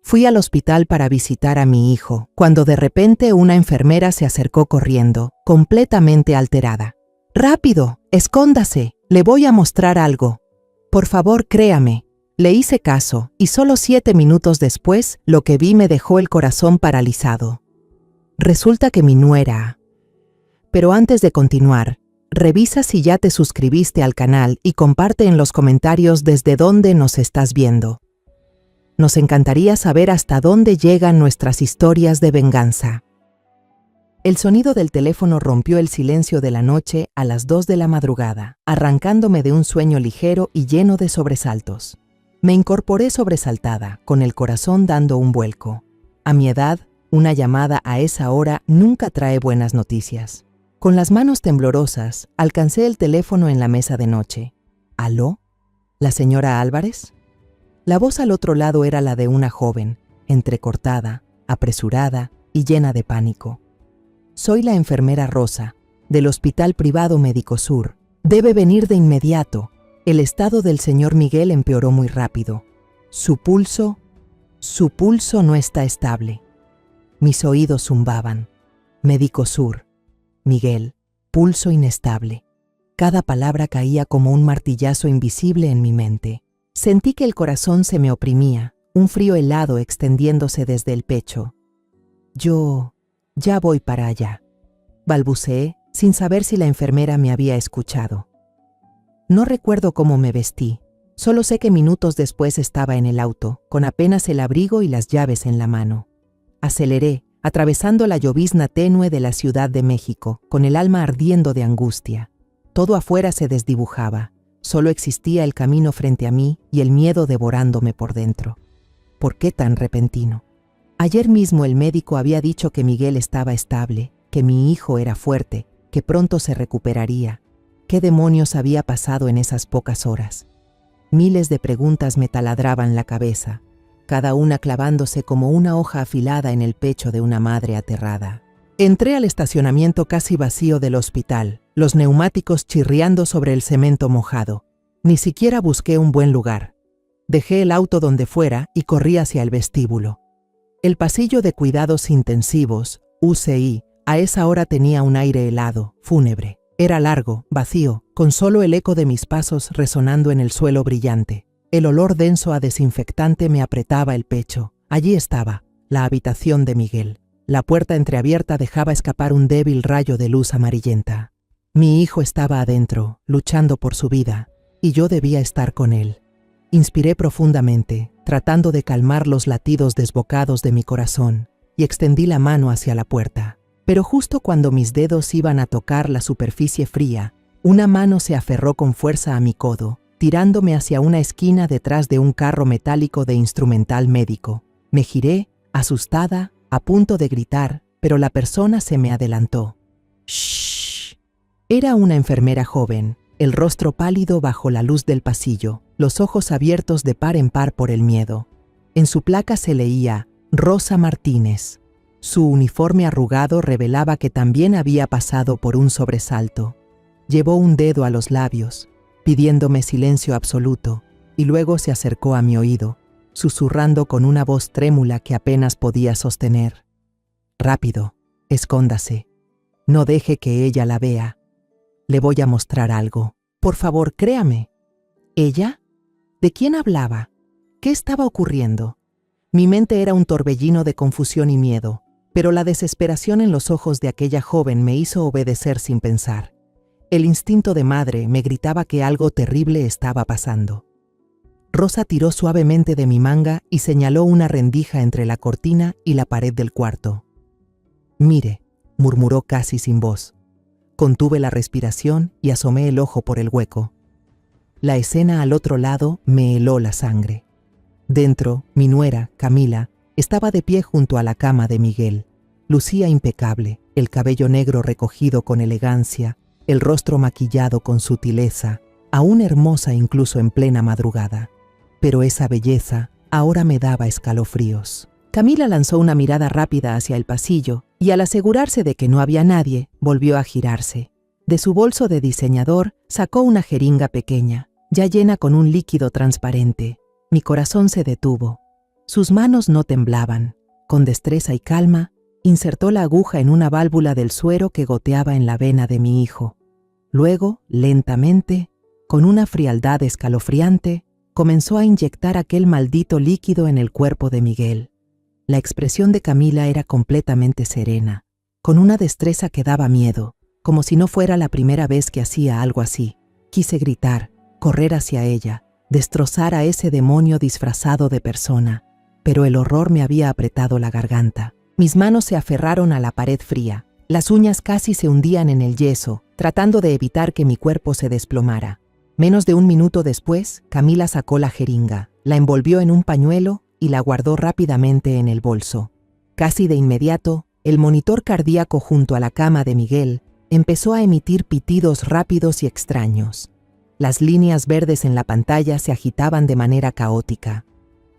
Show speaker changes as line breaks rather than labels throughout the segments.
Fui al hospital para visitar a mi hijo, cuando de repente una enfermera se acercó corriendo, completamente alterada. «¡Rápido! ¡Escóndase! Le voy a mostrar algo. Por favor, créame». Le hice caso, y solo 7 minutos después, lo que vi me dejó el corazón paralizado. Resulta que mi nuera... Pero antes de continuar, revisa si ya te suscribiste al canal y comparte en los comentarios desde dónde nos estás viendo. Nos encantaría saber hasta dónde llegan nuestras historias de venganza. El sonido del teléfono rompió el silencio de la noche a las 2 de la madrugada, arrancándome de un sueño ligero y lleno de sobresaltos. Me incorporé sobresaltada, con el corazón dando un vuelco. A mi edad, una llamada a esa hora nunca trae buenas noticias. Con las manos temblorosas, alcancé el teléfono en la mesa de noche. ¿Aló? ¿La señora Álvarez? La voz al otro lado era la de una joven, entrecortada, apresurada y llena de pánico. Soy la enfermera Rosa, del Hospital Privado Médico Sur. Debe venir de inmediato. El estado del señor Miguel empeoró muy rápido. Su pulso no está estable. Mis oídos zumbaban. Médico Sur. Miguel. Pulso inestable. Cada palabra caía como un martillazo invisible en mi mente. Sentí que el corazón se me oprimía, un frío helado extendiéndose desde el pecho. Yo ya voy para allá, balbuceé, sin saber si la enfermera me había escuchado. No recuerdo cómo me vestí, solo sé que minutos después estaba en el auto, con apenas el abrigo y las llaves en la mano. Aceleré, atravesando la llovizna tenue de la Ciudad de México, con el alma ardiendo de angustia. Todo afuera se desdibujaba, solo existía el camino frente a mí y el miedo devorándome por dentro. ¿Por qué tan repentino? Ayer mismo el médico había dicho que Miguel estaba estable, que mi hijo era fuerte, que pronto se recuperaría. ¿Qué demonios había pasado en esas pocas horas? Miles de preguntas me taladraban la cabeza, cada una clavándose como una hoja afilada en el pecho de una madre aterrada. Entré al estacionamiento casi vacío del hospital, los neumáticos chirriando sobre el cemento mojado. Ni siquiera busqué un buen lugar. Dejé el auto donde fuera y corrí hacia el vestíbulo. El pasillo de cuidados intensivos, UCI, a esa hora tenía un aire helado, fúnebre. Era largo, vacío, con solo el eco de mis pasos resonando en el suelo brillante. El olor denso a desinfectante me apretaba el pecho. Allí estaba, la habitación de Miguel. La puerta entreabierta dejaba escapar un débil rayo de luz amarillenta. Mi hijo estaba adentro, luchando por su vida, y yo debía estar con él. Inspiré profundamente, tratando de calmar los latidos desbocados de mi corazón, y extendí la mano hacia la puerta. Pero justo cuando mis dedos iban a tocar la superficie fría, una mano se aferró con fuerza a mi codo, tirándome hacia una esquina detrás de un carro metálico de instrumental médico. Me giré, asustada, a punto de gritar, pero la persona se me adelantó. ¡Shh! Era una enfermera joven, el rostro pálido bajo la luz del pasillo, los ojos abiertos de par en par por el miedo. En su placa se leía Rosa Martínez. Su uniforme arrugado revelaba que también había pasado por un sobresalto. Llevó un dedo a los labios, pidiéndome silencio absoluto, y luego se acercó a mi oído, susurrando con una voz trémula que apenas podía sostener. «Rápido, escóndase. No deje que ella la vea. Le voy a mostrar algo. Por favor, créame». ¿Ella? ¿De quién hablaba? ¿Qué estaba ocurriendo? Mi mente era un torbellino de confusión y miedo, pero la desesperación en los ojos de aquella joven me hizo obedecer sin pensar. El instinto de madre me gritaba que algo terrible estaba pasando. Rosa tiró suavemente de mi manga y señaló una rendija entre la cortina y la pared del cuarto. «Mire», murmuró casi sin voz. Contuve la respiración y asomé el ojo por el hueco. La escena al otro lado me heló la sangre. Dentro, mi nuera, Camila, estaba de pie junto a la cama de Miguel. Lucía impecable, el cabello negro recogido con elegancia, el rostro maquillado con sutileza, aún hermosa incluso en plena madrugada. Pero esa belleza ahora me daba escalofríos. Camila lanzó una mirada rápida hacia el pasillo y al asegurarse de que no había nadie, volvió a girarse. De su bolso de diseñador sacó una jeringa pequeña, ya llena con un líquido transparente. Mi corazón se detuvo. Sus manos no temblaban. Con destreza y calma, insertó la aguja en una válvula del suero que goteaba en la vena de mi hijo. Luego, lentamente, con una frialdad escalofriante, comenzó a inyectar aquel maldito líquido en el cuerpo de Miguel. La expresión de Camila era completamente serena, con una destreza que daba miedo, como si no fuera la primera vez que hacía algo así. Quise gritar, correr hacia ella, destrozar a ese demonio disfrazado de persona, pero el horror me había apretado la garganta. Mis manos se aferraron a la pared fría, las uñas casi se hundían en el yeso, tratando de evitar que mi cuerpo se desplomara. Menos de un minuto después, Camila sacó la jeringa, la envolvió en un pañuelo y la guardó rápidamente en el bolso. Casi de inmediato, el monitor cardíaco junto a la cama de Miguel empezó a emitir pitidos rápidos y extraños. Las líneas verdes en la pantalla se agitaban de manera caótica.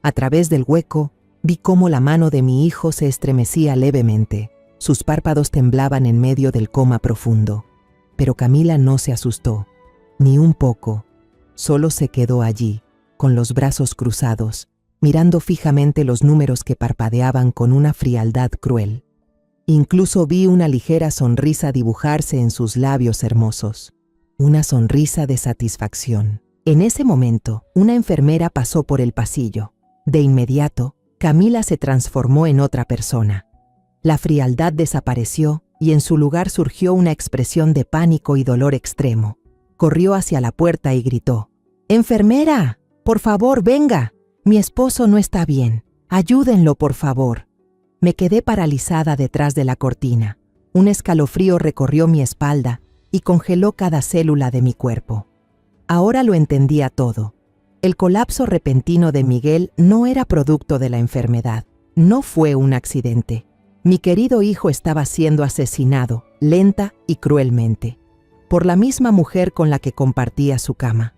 A través del hueco, vi cómo la mano de mi hijo se estremecía levemente. Sus párpados temblaban en medio del coma profundo. Pero Camila no se asustó, ni un poco. Solo se quedó allí, con los brazos cruzados, mirando fijamente los números que parpadeaban con una frialdad cruel. Incluso vi una ligera sonrisa dibujarse en sus labios hermosos. Una sonrisa de satisfacción. En ese momento, una enfermera pasó por el pasillo. De inmediato, Camila se transformó en otra persona. La frialdad desapareció y en su lugar surgió una expresión de pánico y dolor extremo. Corrió hacia la puerta y gritó: «¡Enfermera! ¡Por favor, venga! Mi esposo no está bien. Ayúdenlo, por favor». Me quedé paralizada detrás de la cortina. Un escalofrío recorrió mi espalda y congeló cada célula de mi cuerpo. Ahora lo entendía todo. El colapso repentino de Miguel no era producto de la enfermedad. No fue un accidente. Mi querido hijo estaba siendo asesinado, lenta y cruelmente, por la misma mujer con la que compartía su cama.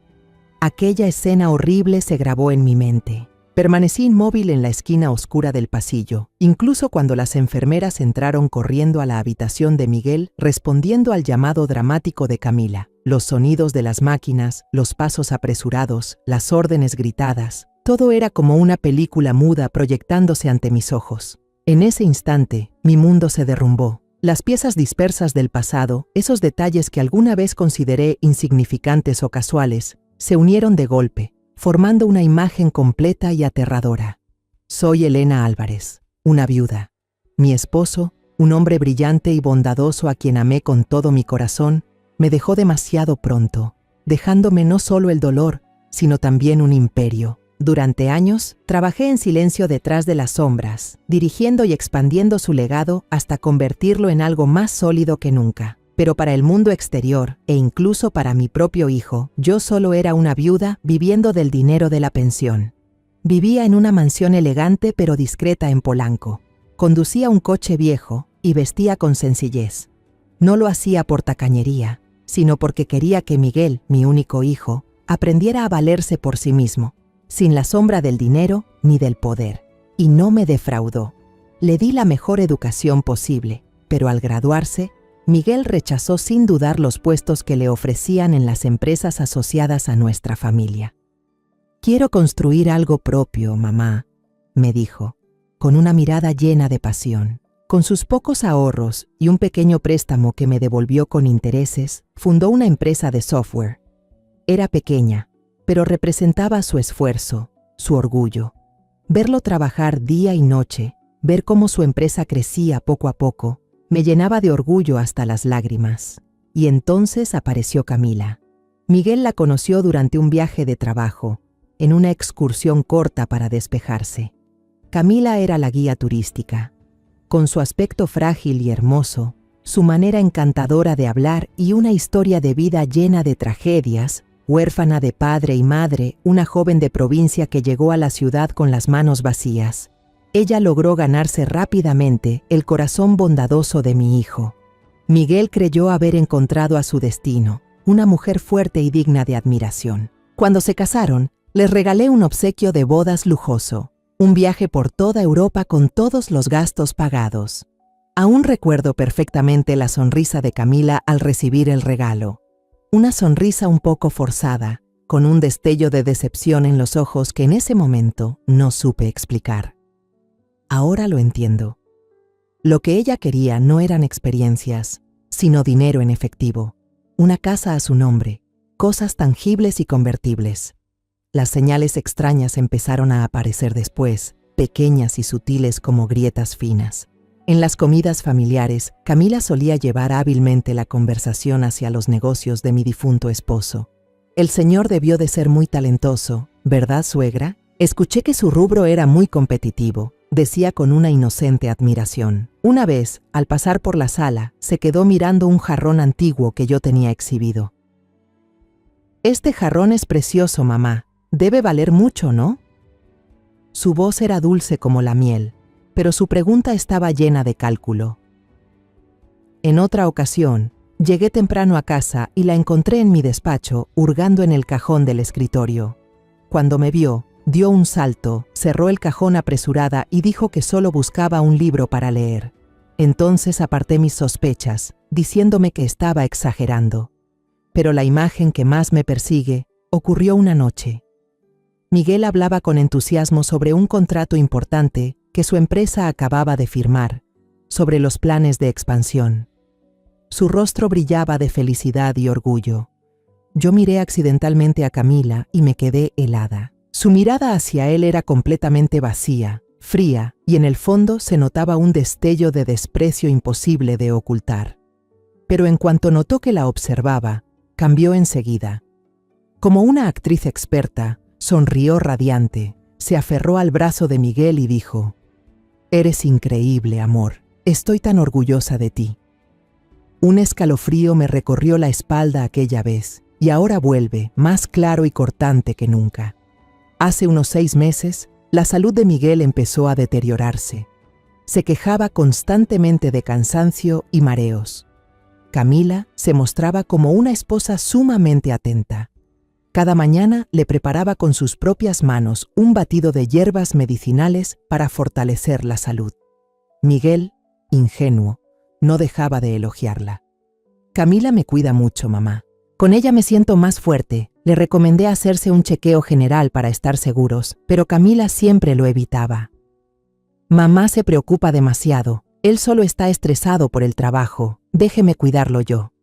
Aquella escena horrible se grabó en mi mente. Permanecí inmóvil en la esquina oscura del pasillo, incluso cuando las enfermeras entraron corriendo a la habitación de Miguel, respondiendo al llamado dramático de Camila. Los sonidos de las máquinas, los pasos apresurados, las órdenes gritadas, todo era como una película muda proyectándose ante mis ojos. En ese instante, mi mundo se derrumbó. Las piezas dispersas del pasado, esos detalles que alguna vez consideré insignificantes o casuales, se unieron de golpe, formando una imagen completa y aterradora. Soy Elena Álvarez, una viuda. Mi esposo, un hombre brillante y bondadoso a quien amé con todo mi corazón, me dejó demasiado pronto, dejándome no solo el dolor, sino también un imperio. Durante años, trabajé en silencio detrás de las sombras, dirigiendo y expandiendo su legado hasta convertirlo en algo más sólido que nunca. Pero para el mundo exterior, e incluso para mi propio hijo, yo solo era una viuda viviendo del dinero de la pensión. Vivía en una mansión elegante pero discreta en Polanco. Conducía un coche viejo y vestía con sencillez. No lo hacía por tacañería, sino porque quería que Miguel, mi único hijo, aprendiera a valerse por sí mismo, sin la sombra del dinero ni del poder. Y no me defraudó. Le di la mejor educación posible, pero al graduarse, Miguel rechazó sin dudar los puestos que le ofrecían en las empresas asociadas a nuestra familia. «Quiero construir algo propio, mamá», me dijo, con una mirada llena de pasión. Con sus pocos ahorros y un pequeño préstamo que me devolvió con intereses, fundó una empresa de software. Era pequeña, pero representaba su esfuerzo, su orgullo. Verlo trabajar día y noche, ver cómo su empresa crecía poco a poco, me llenaba de orgullo hasta las lágrimas. Y entonces apareció Camila. Miguel la conoció durante un viaje de trabajo, en una excursión corta para despejarse. Camila era la guía turística. Con su aspecto frágil y hermoso, su manera encantadora de hablar y una historia de vida llena de tragedias, huérfana de padre y madre, una joven de provincia que llegó a la ciudad con las manos vacías. Ella logró ganarse rápidamente el corazón bondadoso de mi hijo. Miguel creyó haber encontrado a su destino, una mujer fuerte y digna de admiración. Cuando se casaron, les regalé un obsequio de bodas lujoso, un viaje por toda Europa con todos los gastos pagados. Aún recuerdo perfectamente la sonrisa de Camila al recibir el regalo. Una sonrisa un poco forzada, con un destello de decepción en los ojos que en ese momento no supe explicar. Ahora lo entiendo. Lo que ella quería no eran experiencias, sino dinero en efectivo, una casa a su nombre, cosas tangibles y convertibles. Las señales extrañas empezaron a aparecer después, pequeñas y sutiles como grietas finas. En las comidas familiares, Camila solía llevar hábilmente la conversación hacia los negocios de mi difunto esposo. El señor debió de ser muy talentoso, ¿verdad, suegra? Escuché que su rubro era muy competitivo, decía con una inocente admiración. Una vez, al pasar por la sala, se quedó mirando un jarrón antiguo que yo tenía exhibido. «Este jarrón es precioso, mamá. Debe valer mucho, ¿no?» Su voz era dulce como la miel, pero su pregunta estaba llena de cálculo. En otra ocasión, llegué temprano a casa y la encontré en mi despacho, hurgando en el cajón del escritorio. Cuando me vio, dio un salto, cerró el cajón apresurada y dijo que solo buscaba un libro para leer. Entonces aparté mis sospechas, diciéndome que estaba exagerando. Pero la imagen que más me persigue ocurrió una noche. Miguel hablaba con entusiasmo sobre un contrato importante que su empresa acababa de firmar, sobre los planes de expansión. Su rostro brillaba de felicidad y orgullo. Yo miré accidentalmente a Camila y me quedé helada. Su mirada hacia él era completamente vacía, fría, y en el fondo se notaba un destello de desprecio imposible de ocultar. Pero en cuanto notó que la observaba, cambió enseguida. Como una actriz experta, sonrió radiante, se aferró al brazo de Miguel y dijo: «Eres increíble, amor. Estoy tan orgullosa de ti». Un escalofrío me recorrió la espalda aquella vez, y ahora vuelve, más claro y cortante que nunca. Hace unos 6 meses, la salud de Miguel empezó a deteriorarse. Se quejaba constantemente de cansancio y mareos. Camila se mostraba como una esposa sumamente atenta. Cada mañana le preparaba con sus propias manos un batido de hierbas medicinales para fortalecer la salud. Miguel, ingenuo, no dejaba de elogiarla. «Camila me cuida mucho, mamá. Con ella me siento más fuerte. Le recomendé hacerse un chequeo general para estar seguros, pero Camila siempre lo evitaba. Mamá se preocupa demasiado. Él solo está estresado por el trabajo. Déjeme cuidarlo yo».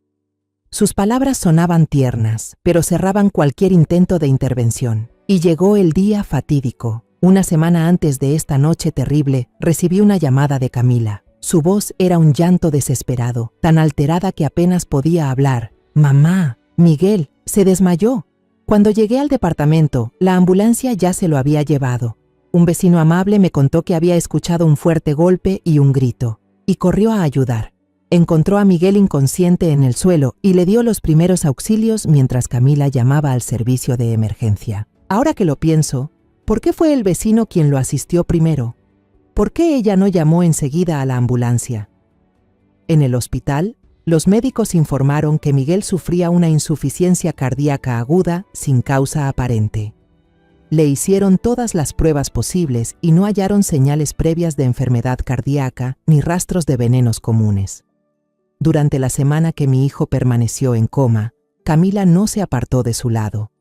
Sus palabras sonaban tiernas, pero cerraban cualquier intento de intervención. Y llegó el día fatídico. Una semana antes de esta noche terrible, recibí una llamada de Camila. Su voz era un llanto desesperado, tan alterada que apenas podía hablar. «Mamá, Miguel se desmayó». Cuando llegué al departamento, la ambulancia ya se lo había llevado. Un vecino amable me contó que había escuchado un fuerte golpe y un grito, y corrió a ayudar. Encontró a Miguel inconsciente en el suelo y le dio los primeros auxilios mientras Camila llamaba al servicio de emergencia. Ahora que lo pienso, ¿por qué fue el vecino quien lo asistió primero? ¿Por qué ella no llamó enseguida a la ambulancia? En el hospital, los médicos informaron que Miguel sufría una insuficiencia cardíaca aguda sin causa aparente. Le hicieron todas las pruebas posibles y no hallaron señales previas de enfermedad cardíaca ni rastros de venenos comunes. Durante la semana que mi hijo permaneció en coma, Camila no se apartó de su lado.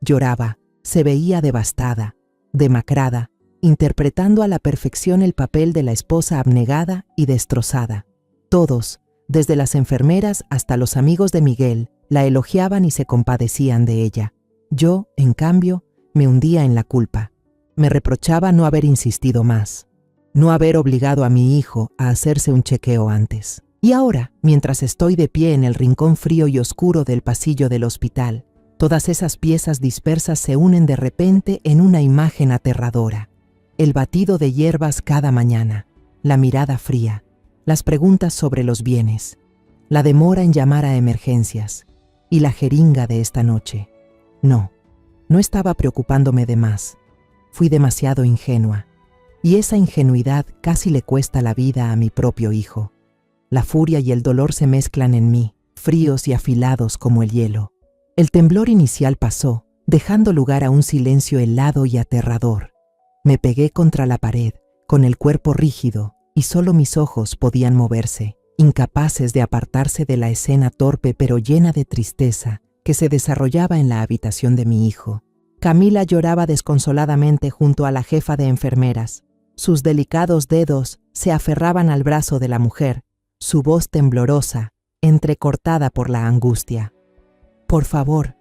Lloraba, se veía devastada, demacrada, interpretando a la perfección el papel de la esposa abnegada y destrozada. Todos, desde las enfermeras hasta los amigos de Miguel, la elogiaban y se compadecían de ella. Yo, en cambio, me hundía en la culpa. Me reprochaba no haber insistido más, no haber obligado a mi hijo a hacerse un chequeo antes. Y ahora, mientras estoy de pie en el rincón frío y oscuro del pasillo del hospital, todas esas piezas dispersas se unen de repente en una imagen aterradora. El batido de hierbas cada mañana, la mirada fría, las preguntas sobre los bienes, la demora en llamar a emergencias y la jeringa de esta noche. No estaba preocupándome de más. Fui demasiado ingenua, y esa ingenuidad casi le cuesta la vida a mi propio hijo. La furia y el dolor se mezclan en mí, fríos y afilados como el hielo. El temblor inicial pasó, dejando lugar a un silencio helado y aterrador. Me pegué contra la pared, con el cuerpo rígido, y solo mis ojos podían moverse, incapaces de apartarse de la escena torpe pero llena de tristeza que se desarrollaba en la habitación de mi hijo. Camila lloraba desconsoladamente junto a la jefa de enfermeras. Sus delicados dedos se aferraban al brazo de la mujer, su voz temblorosa, entrecortada por la angustia. Por favor,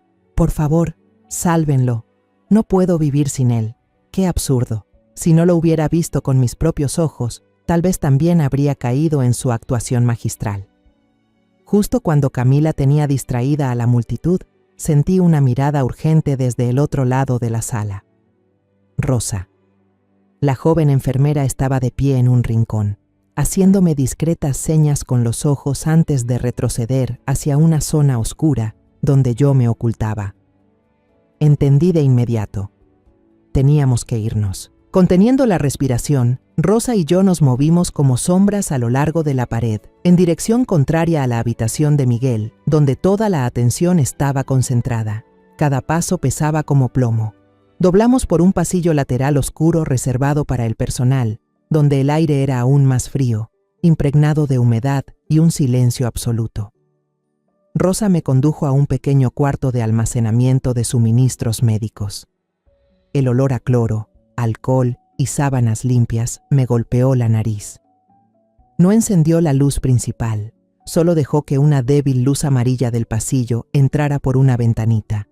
sálvenlo. No puedo vivir sin él. Qué absurdo. Si no lo hubiera visto con mis propios ojos, tal vez también habría caído en su actuación magistral. Justo cuando Camila tenía distraída a la multitud, sentí una mirada urgente desde el otro lado de la sala. Rosa. La joven enfermera estaba de pie en un rincón, haciéndome discretas señas con los ojos antes de retroceder hacia una zona oscura donde yo me ocultaba. Entendí de inmediato. Teníamos que irnos. Conteniendo la respiración, Rosa y yo nos movimos como sombras a lo largo de la pared, en dirección contraria a la habitación de Miguel, donde toda la atención estaba concentrada. Cada paso pesaba como plomo. Doblamos por un pasillo lateral oscuro reservado para el personal, donde el aire era aún más frío, impregnado de humedad y un silencio absoluto. Rosa me condujo a un pequeño cuarto de almacenamiento de suministros médicos. El olor a cloro, alcohol y sábanas limpias me golpeó la nariz. No encendió la luz principal, solo dejó que una débil luz amarilla del pasillo entrara por una ventanita.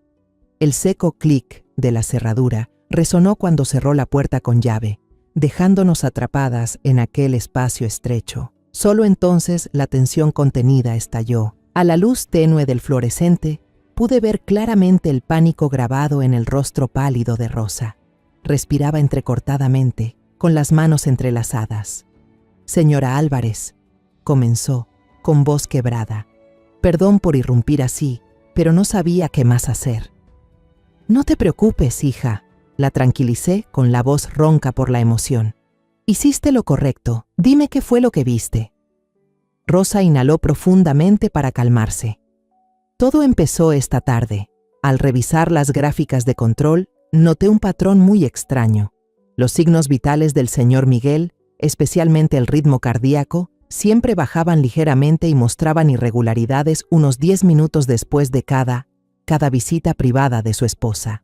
El seco clic de la cerradura resonó cuando cerró la puerta con llave, dejándonos atrapadas en aquel espacio estrecho. Solo entonces la tensión contenida estalló. A la luz tenue del fluorescente, pude ver claramente el pánico grabado en el rostro pálido de Rosa. Respiraba entrecortadamente, con las manos entrelazadas. «Señora Álvarez», comenzó, con voz quebrada. «Perdón por irrumpir así, pero no sabía qué más hacer». «No te preocupes, hija», la tranquilicé con la voz ronca por la emoción. «Hiciste lo correcto. Dime qué fue lo que viste». Rosa inhaló profundamente para calmarse. Todo empezó esta tarde. Al revisar las gráficas de control, noté un patrón muy extraño. Los signos vitales del señor Miguel, especialmente el ritmo cardíaco, siempre bajaban ligeramente y mostraban irregularidades unos 10 minutos después de cada visita privada de su esposa.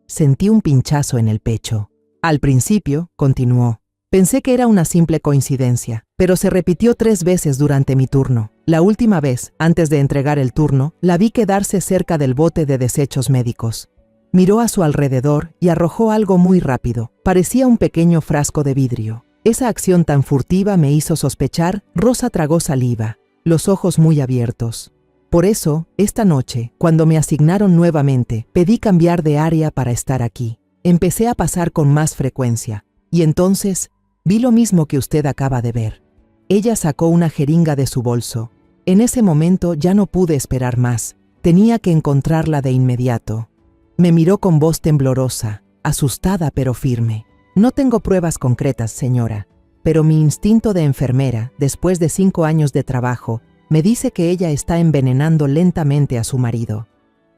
Sentí un pinchazo en el pecho. Al principio, continuó, pensé que era una simple coincidencia, pero se repitió 3 veces durante mi turno. La última vez, antes de entregar el turno, la vi quedarse cerca del bote de desechos médicos. Miró a su alrededor y arrojó algo muy rápido. Parecía un pequeño frasco de vidrio. Esa acción tan furtiva me hizo sospechar. Rosa tragó saliva, los ojos muy abiertos. Por eso, esta noche, cuando me asignaron nuevamente, pedí cambiar de área para estar aquí. Empecé a pasar con más frecuencia, y entonces vi lo mismo que usted acaba de ver. Ella sacó una jeringa de su bolso. En ese momento ya no pude esperar más. Tenía que encontrarla de inmediato. Me miró con voz temblorosa, asustada pero firme. «No tengo pruebas concretas, señora, pero mi instinto de enfermera, después de 5 años de trabajo, me dice que ella está envenenando lentamente a su marido.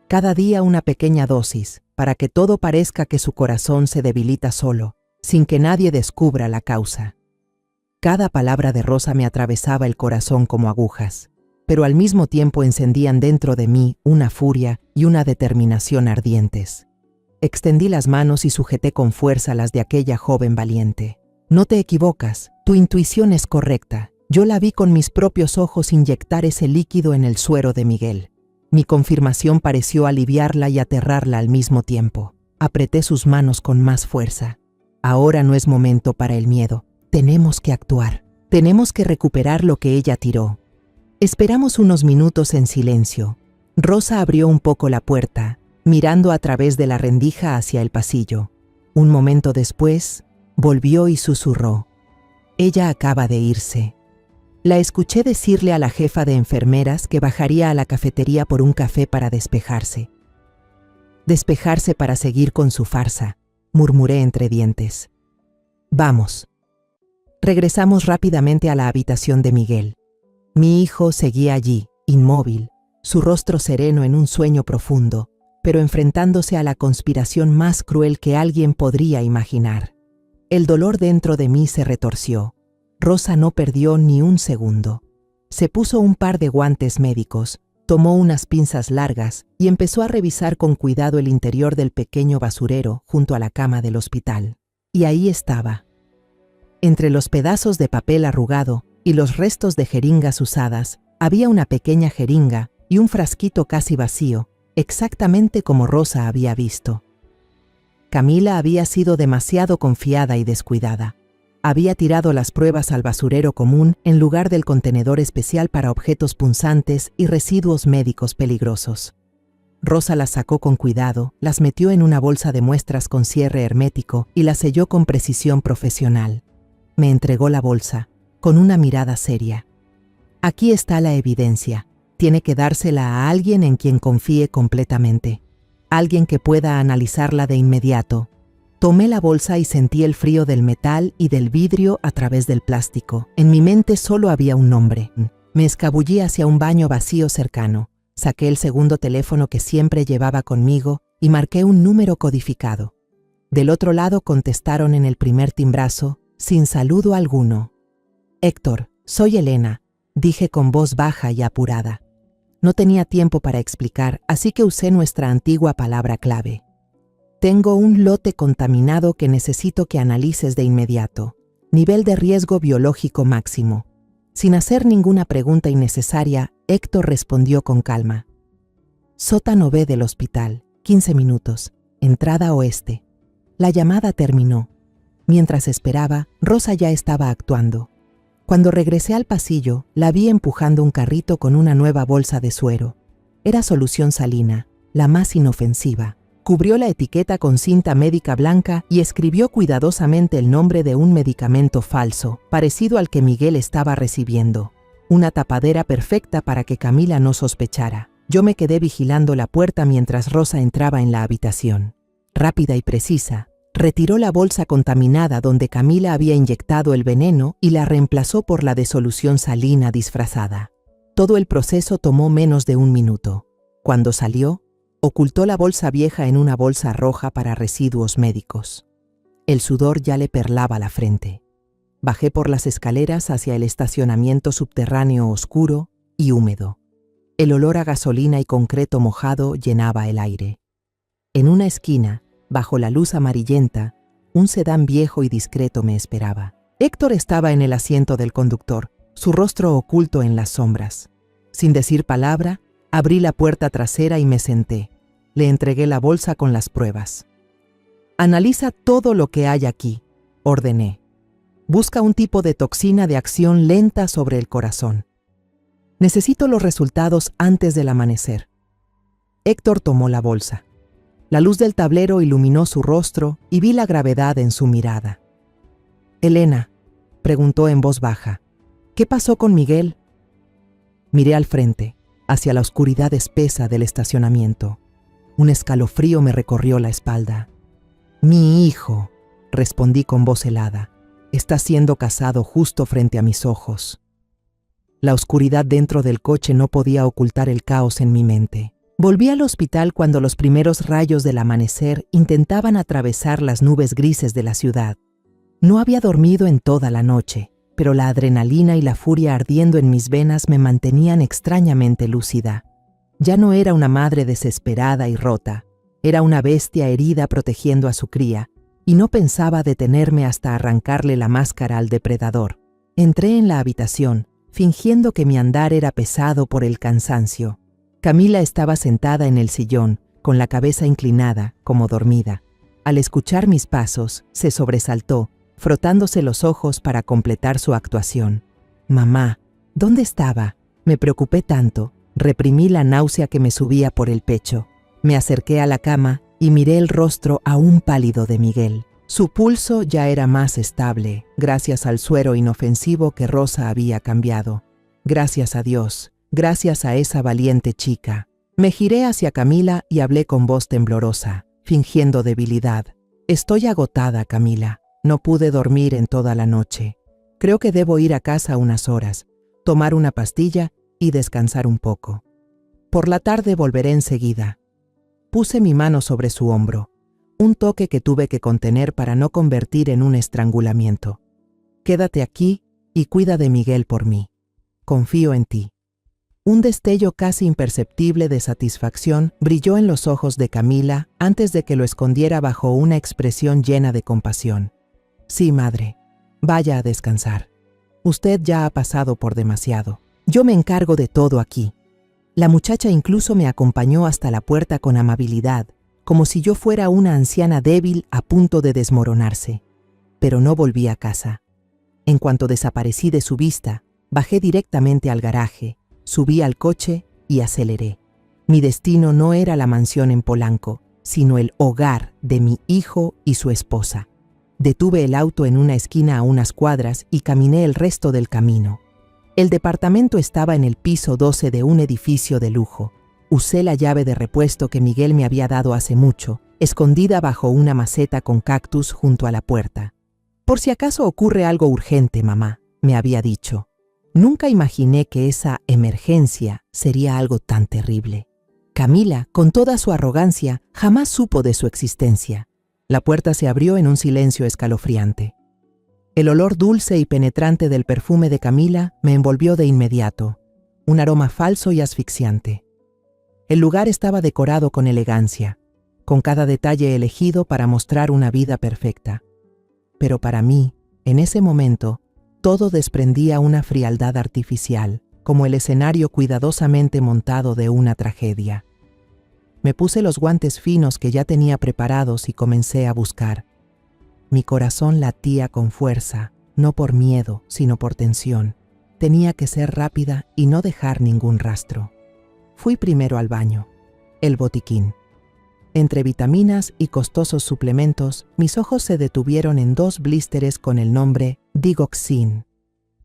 Cada día una pequeña dosis, para que todo parezca que su corazón se debilita solo, sin que nadie descubra la causa». Cada palabra de Rosa me atravesaba el corazón como agujas, pero al mismo tiempo encendían dentro de mí una furia y una determinación ardientes. Extendí las manos y sujeté con fuerza las de aquella joven valiente. «No te equivocas, tu intuición es correcta. Yo la vi con mis propios ojos inyectar ese líquido en el suero de Miguel». Mi confirmación pareció aliviarla y aterrarla al mismo tiempo. Apreté sus manos con más fuerza. «Ahora no es momento para el miedo. Tenemos que actuar. Tenemos que recuperar lo que ella tiró». Esperamos unos minutos en silencio. Rosa abrió un poco la puerta, mirando a través de la rendija hacia el pasillo. Un momento después, volvió y susurró: «Ella acaba de irse». La escuché decirle a la jefa de enfermeras que bajaría a la cafetería por un café para despejarse. «Despejarse para seguir con su farsa», murmuré entre dientes. «Vamos». Regresamos rápidamente a la habitación de Miguel. Mi hijo seguía allí, inmóvil, su rostro sereno en un sueño profundo, pero enfrentándose a la conspiración más cruel que alguien podría imaginar. El dolor dentro de mí se retorció. Rosa no perdió ni un segundo. Se puso un par de guantes médicos, Tomó unas pinzas largas y empezó a revisar con cuidado el interior del pequeño basurero junto a la cama del hospital. Y ahí estaba. Entre los pedazos de papel arrugado y los restos de jeringas usadas, había una pequeña jeringa y un frasquito casi vacío, exactamente como Rosa había visto. Camila había sido demasiado confiada y descuidada. Había tirado las pruebas al basurero común en lugar del contenedor especial para objetos punzantes y residuos médicos peligrosos. Rosa las sacó con cuidado, las metió en una bolsa de muestras con cierre hermético y las selló con precisión profesional. Me entregó la bolsa, con una mirada seria. Aquí está la evidencia. Tiene que dársela a alguien en quien confíe completamente. Alguien que pueda analizarla de inmediato. Tomé la bolsa y sentí el frío del metal y del vidrio a través del plástico. En mi mente solo había un nombre. Me escabullí hacia un baño vacío cercano. Saqué el segundo teléfono que siempre llevaba conmigo y marqué un número codificado. Del otro lado contestaron en el primer timbrazo, sin saludo alguno. «Héctor, soy Elena», dije con voz baja y apurada. No tenía tiempo para explicar, así que usé nuestra antigua palabra clave. «Tengo un lote contaminado que necesito que analices de inmediato. Nivel de riesgo biológico máximo». Sin hacer ninguna pregunta innecesaria, Héctor respondió con calma. «Sótano B del hospital, 15 minutos, entrada oeste». La llamada terminó. Mientras esperaba, Rosa ya estaba actuando. Cuando regresé al pasillo, la vi empujando un carrito con una nueva bolsa de suero. Era solución salina, la más inofensiva. Cubrió la etiqueta con cinta médica blanca y escribió cuidadosamente el nombre de un medicamento falso, parecido al que Miguel estaba recibiendo. Una tapadera perfecta para que Camila no sospechara. Yo me quedé vigilando la puerta mientras Rosa entraba en la habitación. Rápida y precisa, retiró la bolsa contaminada donde Camila había inyectado el veneno y la reemplazó por la de solución salina disfrazada. Todo el proceso tomó menos de 1 minuto. Cuando salió, ocultó la bolsa vieja en una bolsa roja para residuos médicos. El sudor ya le perlaba la frente. Bajé por las escaleras hacia el estacionamiento subterráneo oscuro y húmedo. El olor a gasolina y concreto mojado llenaba el aire. En una esquina, bajo la luz amarillenta, un sedán viejo y discreto me esperaba. Héctor estaba en el asiento del conductor, su rostro oculto en las sombras. Sin decir palabra, abrí la puerta trasera y me senté. Le entregué la bolsa con las pruebas. «Analiza todo lo que hay aquí», ordené. «Busca un tipo de toxina de acción lenta sobre el corazón. Necesito los resultados antes del amanecer». Héctor tomó la bolsa. La luz del tablero iluminó su rostro y vi la gravedad en su mirada. «Elena», preguntó en voz baja, «¿qué pasó con Miguel?» Miré al frente, hacia la oscuridad espesa del estacionamiento. Un escalofrío me recorrió la espalda. «Mi hijo», respondí con voz helada, «está siendo casado justo frente a mis ojos». La oscuridad dentro del coche no podía ocultar el caos en mi mente. Volví al hospital cuando los primeros rayos del amanecer intentaban atravesar las nubes grises de la ciudad. No había dormido en toda la noche, pero la adrenalina y la furia ardiendo en mis venas me mantenían extrañamente lúcida. Ya no era una madre desesperada y rota, era una bestia herida protegiendo a su cría, y no pensaba detenerme hasta arrancarle la máscara al depredador. Entré en la habitación, fingiendo que mi andar era pesado por el cansancio. Camila estaba sentada en el sillón, con la cabeza inclinada, como dormida. Al escuchar mis pasos, se sobresaltó, frotándose los ojos para completar su actuación. «Mamá, ¿dónde estaba?» Me preocupé tanto, reprimí la náusea que me subía por el pecho. Me acerqué a la cama y miré el rostro aún pálido de Miguel. Su pulso ya era más estable, gracias al suero inofensivo que Rosa había cambiado. Gracias a Dios, gracias a esa valiente chica. Me giré hacia Camila y hablé con voz temblorosa, fingiendo debilidad. «Estoy agotada, Camila. No pude dormir en toda la noche. Creo que debo ir a casa unas horas, tomar una pastilla y descansar un poco. Por la tarde volveré enseguida». Puse mi mano sobre su hombro, un toque que tuve que contener para no convertir en un estrangulamiento. «Quédate aquí y cuida de Miguel por mí. Confío en ti». Un destello casi imperceptible de satisfacción brilló en los ojos de Camila antes de que lo escondiera bajo una expresión llena de compasión. Sí, madre, vaya a descansar. Usted ya ha pasado por demasiado. Yo me encargo de todo aquí. La muchacha incluso me acompañó hasta la puerta con amabilidad, como si yo fuera una anciana débil a punto de desmoronarse. Pero no volví a casa. En cuanto desaparecí de su vista, bajé directamente al garaje, subí al coche y aceleré. Mi destino no era la mansión en Polanco, sino el hogar de mi hijo y su esposa. Detuve el auto en una esquina a unas cuadras y caminé el resto del camino. El departamento estaba en el piso 12 de un edificio de lujo. Usé la llave de repuesto que Miguel me había dado hace mucho, escondida bajo una maceta con cactus junto a la puerta. Por si acaso ocurre algo urgente, mamá, me había dicho. Nunca imaginé que esa emergencia sería algo tan terrible. Camila, con toda su arrogancia, jamás supo de su existencia. La puerta se abrió en un silencio escalofriante. El olor dulce y penetrante del perfume de Camila me envolvió de inmediato, un aroma falso y asfixiante. El lugar estaba decorado con elegancia, con cada detalle elegido para mostrar una vida perfecta. Pero para mí, en ese momento, todo desprendía una frialdad artificial, como el escenario cuidadosamente montado de una tragedia. Me puse los guantes finos que ya tenía preparados y comencé a buscar. Mi corazón latía con fuerza, no por miedo, sino por tensión. Tenía que ser rápida y no dejar ningún rastro. Fui primero al baño, el botiquín. Entre vitaminas y costosos suplementos, mis ojos se detuvieron en 2 blísteres con el nombre Digoxin.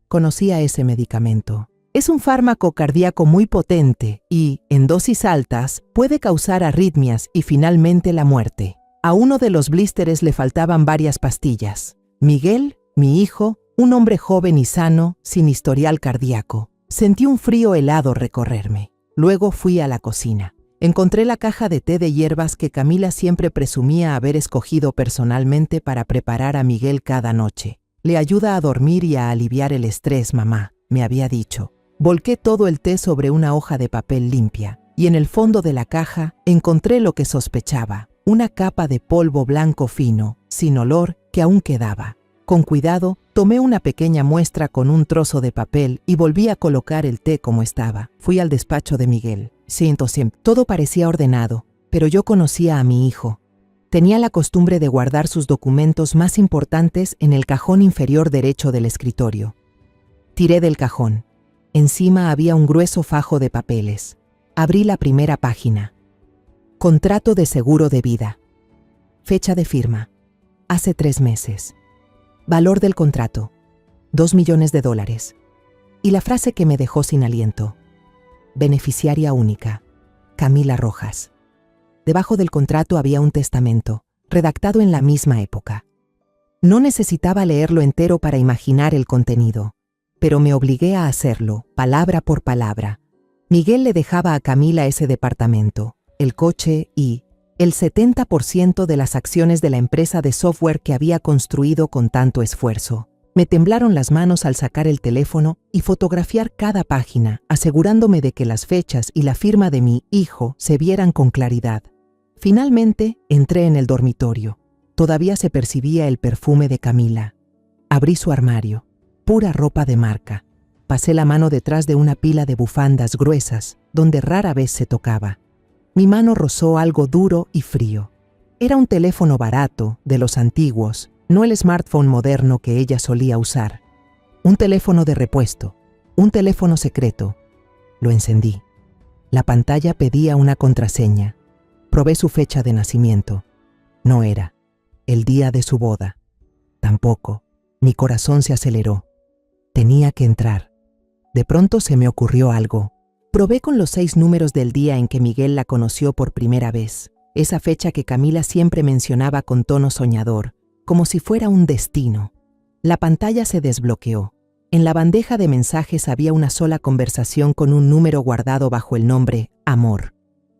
Conocía ese medicamento. Es un fármaco cardíaco muy potente y, en dosis altas, puede causar arritmias y finalmente la muerte. A uno de los blísteres le faltaban varias pastillas. Miguel, mi hijo, un hombre joven y sano, sin historial cardíaco. Sentí un frío helado recorrerme. Luego fui a la cocina. Encontré la caja de té de hierbas que Camila siempre presumía haber escogido personalmente para preparar a Miguel cada noche. Le ayuda a dormir y a aliviar el estrés, mamá, me había dicho. Volqué todo el té sobre una hoja de papel limpia, y en el fondo de la caja encontré lo que sospechaba, una capa de polvo blanco fino, sin olor, que aún quedaba. Con cuidado, tomé una pequeña muestra con un trozo de papel y volví a colocar el té como estaba. Fui al despacho de Miguel. Todo parecía ordenado, pero yo conocía a mi hijo. Tenía la costumbre de guardar sus documentos más importantes en el cajón inferior derecho del escritorio. Tiré del cajón. Encima había un grueso fajo de papeles. Abrí la primera página. Contrato de seguro de vida. Fecha de firma. Hace 3 meses. Valor del contrato. $2 millones. Y la frase que me dejó sin aliento. Beneficiaria única. Camila Rojas. Debajo del contrato había un testamento, redactado en la misma época. No necesitaba leerlo entero para imaginar el contenido, pero me obligué a hacerlo, palabra por palabra. Miguel le dejaba a Camila ese departamento, el coche y el 70% de las acciones de la empresa de software que había construido con tanto esfuerzo. Me temblaron las manos al sacar el teléfono y fotografiar cada página, asegurándome de que las fechas y la firma de mi hijo se vieran con claridad. Finalmente, entré en el dormitorio. Todavía se percibía el perfume de Camila. Abrí su armario. Pura ropa de marca. Pasé la mano detrás de una pila de bufandas gruesas, donde rara vez se tocaba. Mi mano rozó algo duro y frío. Era un teléfono barato, de los antiguos, no el smartphone moderno que ella solía usar. Un teléfono de repuesto, un teléfono secreto. Lo encendí. La pantalla pedía una contraseña. Probé su fecha de nacimiento. No era. El día de su boda. Tampoco. Mi corazón se aceleró. Tenía que entrar. De pronto se me ocurrió algo. Probé con los 6 números del día en que Miguel la conoció por primera vez. Esa fecha que Camila siempre mencionaba con tono soñador, como si fuera un destino. La pantalla se desbloqueó. En la bandeja de mensajes había una sola conversación con un número guardado bajo el nombre Amor.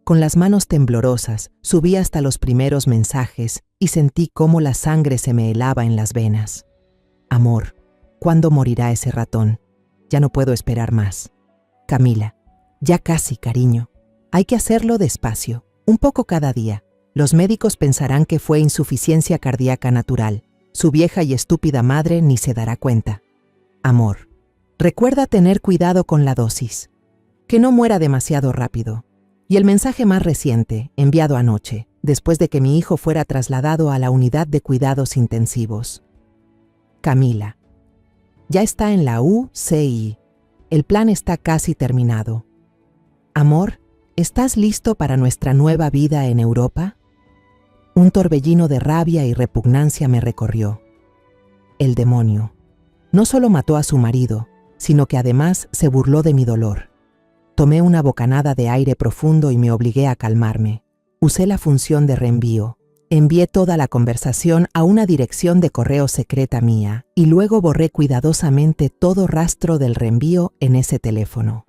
Con las manos temblorosas, subí hasta los primeros mensajes y sentí cómo la sangre se me helaba en las venas. Amor, ¿cuándo morirá ese ratón? Ya no puedo esperar más. Camila. Ya casi, cariño. Hay que hacerlo despacio, un poco cada día. Los médicos pensarán que fue insuficiencia cardíaca natural. Su vieja y estúpida madre ni se dará cuenta. Amor, recuerda tener cuidado con la dosis. Que no muera demasiado rápido. Y el mensaje más reciente, enviado anoche, después de que mi hijo fuera trasladado a la unidad de cuidados intensivos. Camila. Ya está en la UCI. El plan está casi terminado. Amor, ¿estás listo para nuestra nueva vida en Europa? Un torbellino de rabia y repugnancia me recorrió. El demonio. No solo mató a su marido, sino que además se burló de mi dolor. Tomé una bocanada de aire profundo y me obligué a calmarme. Usé la función de reenvío. Envié toda la conversación a una dirección de correo secreta mía y luego borré cuidadosamente todo rastro del reenvío en ese teléfono.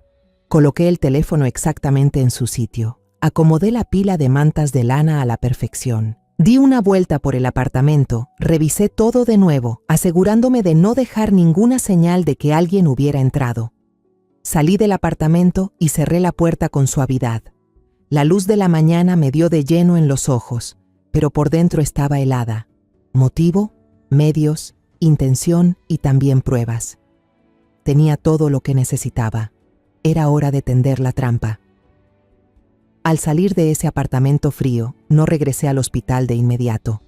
Coloqué el teléfono exactamente en su sitio. Acomodé la pila de mantas de lana a la perfección. Di una vuelta por el apartamento, revisé todo de nuevo, asegurándome de no dejar ninguna señal de que alguien hubiera entrado. Salí del apartamento y cerré la puerta con suavidad. La luz de la mañana me dio de lleno en los ojos, pero por dentro estaba helada. Motivo, medios, intención y también pruebas. Tenía todo lo que necesitaba. Era hora de tender la trampa. Al salir de ese apartamento frío, no regresé al hospital de inmediato.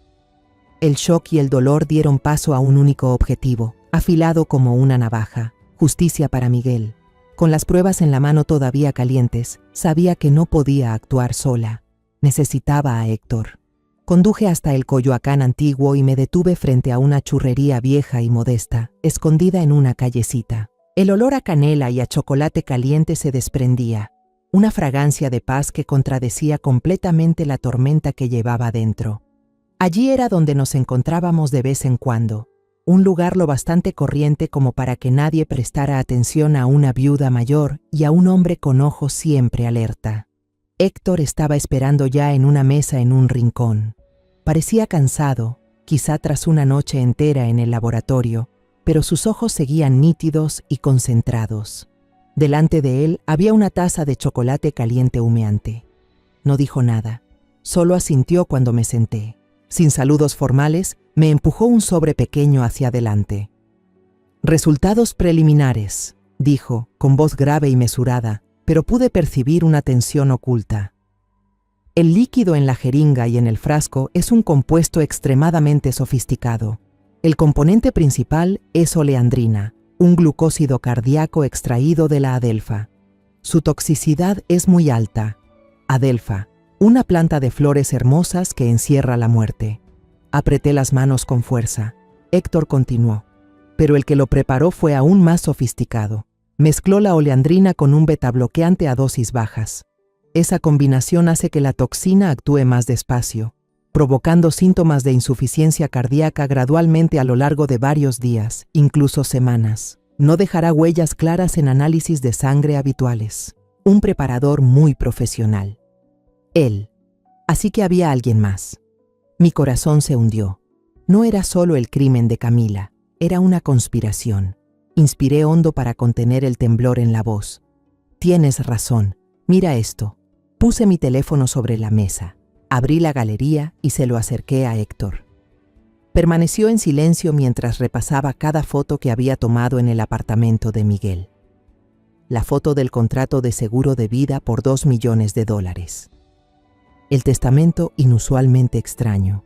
El shock y el dolor dieron paso a un único objetivo, afilado como una navaja: justicia para Miguel. Con las pruebas en la mano todavía calientes, sabía que no podía actuar sola. Necesitaba a Héctor. Conduje hasta el Coyoacán antiguo y me detuve frente a una churrería vieja y modesta, escondida en una callecita. El olor a canela y a chocolate caliente se desprendía, una fragancia de paz que contradecía completamente la tormenta que llevaba dentro. Allí era donde nos encontrábamos de vez en cuando, un lugar lo bastante corriente como para que nadie prestara atención a una viuda mayor y a un hombre con ojos siempre alerta. Héctor estaba esperando ya en una mesa en un rincón. Parecía cansado, quizá tras una noche entera en el laboratorio, pero sus ojos seguían nítidos y concentrados. Delante de él había una taza de chocolate caliente humeante. No dijo nada, solo asintió cuando me senté. Sin saludos formales, me empujó un sobre pequeño hacia adelante. «Resultados preliminares», dijo, con voz grave y mesurada, pero pude percibir una tensión oculta. El líquido en la jeringa y en el frasco es un compuesto extremadamente sofisticado. El componente principal es oleandrina, un glucósido cardíaco extraído de la adelfa. Su toxicidad es muy alta. Adelfa, una planta de flores hermosas que encierra la muerte. Apreté las manos con fuerza. Héctor continuó, pero el que lo preparó fue aún más sofisticado. Mezcló la oleandrina con un betabloqueante a dosis bajas. Esa combinación hace que la toxina actúe más despacio, provocando síntomas de insuficiencia cardíaca gradualmente a lo largo de varios días, incluso semanas. No dejará huellas claras en análisis de sangre habituales. Un preparador muy profesional. Él. Así que había alguien más. Mi corazón se hundió. No era solo el crimen de Camila, era una conspiración. Inspiré hondo para contener el temblor en la voz. Tienes razón. Mira esto. Puse mi teléfono sobre la mesa. Abrí la galería y se lo acerqué a Héctor. Permaneció en silencio mientras repasaba cada foto que había tomado en el apartamento de Miguel. La foto del contrato de seguro de vida por $2 millones. El testamento inusualmente extraño.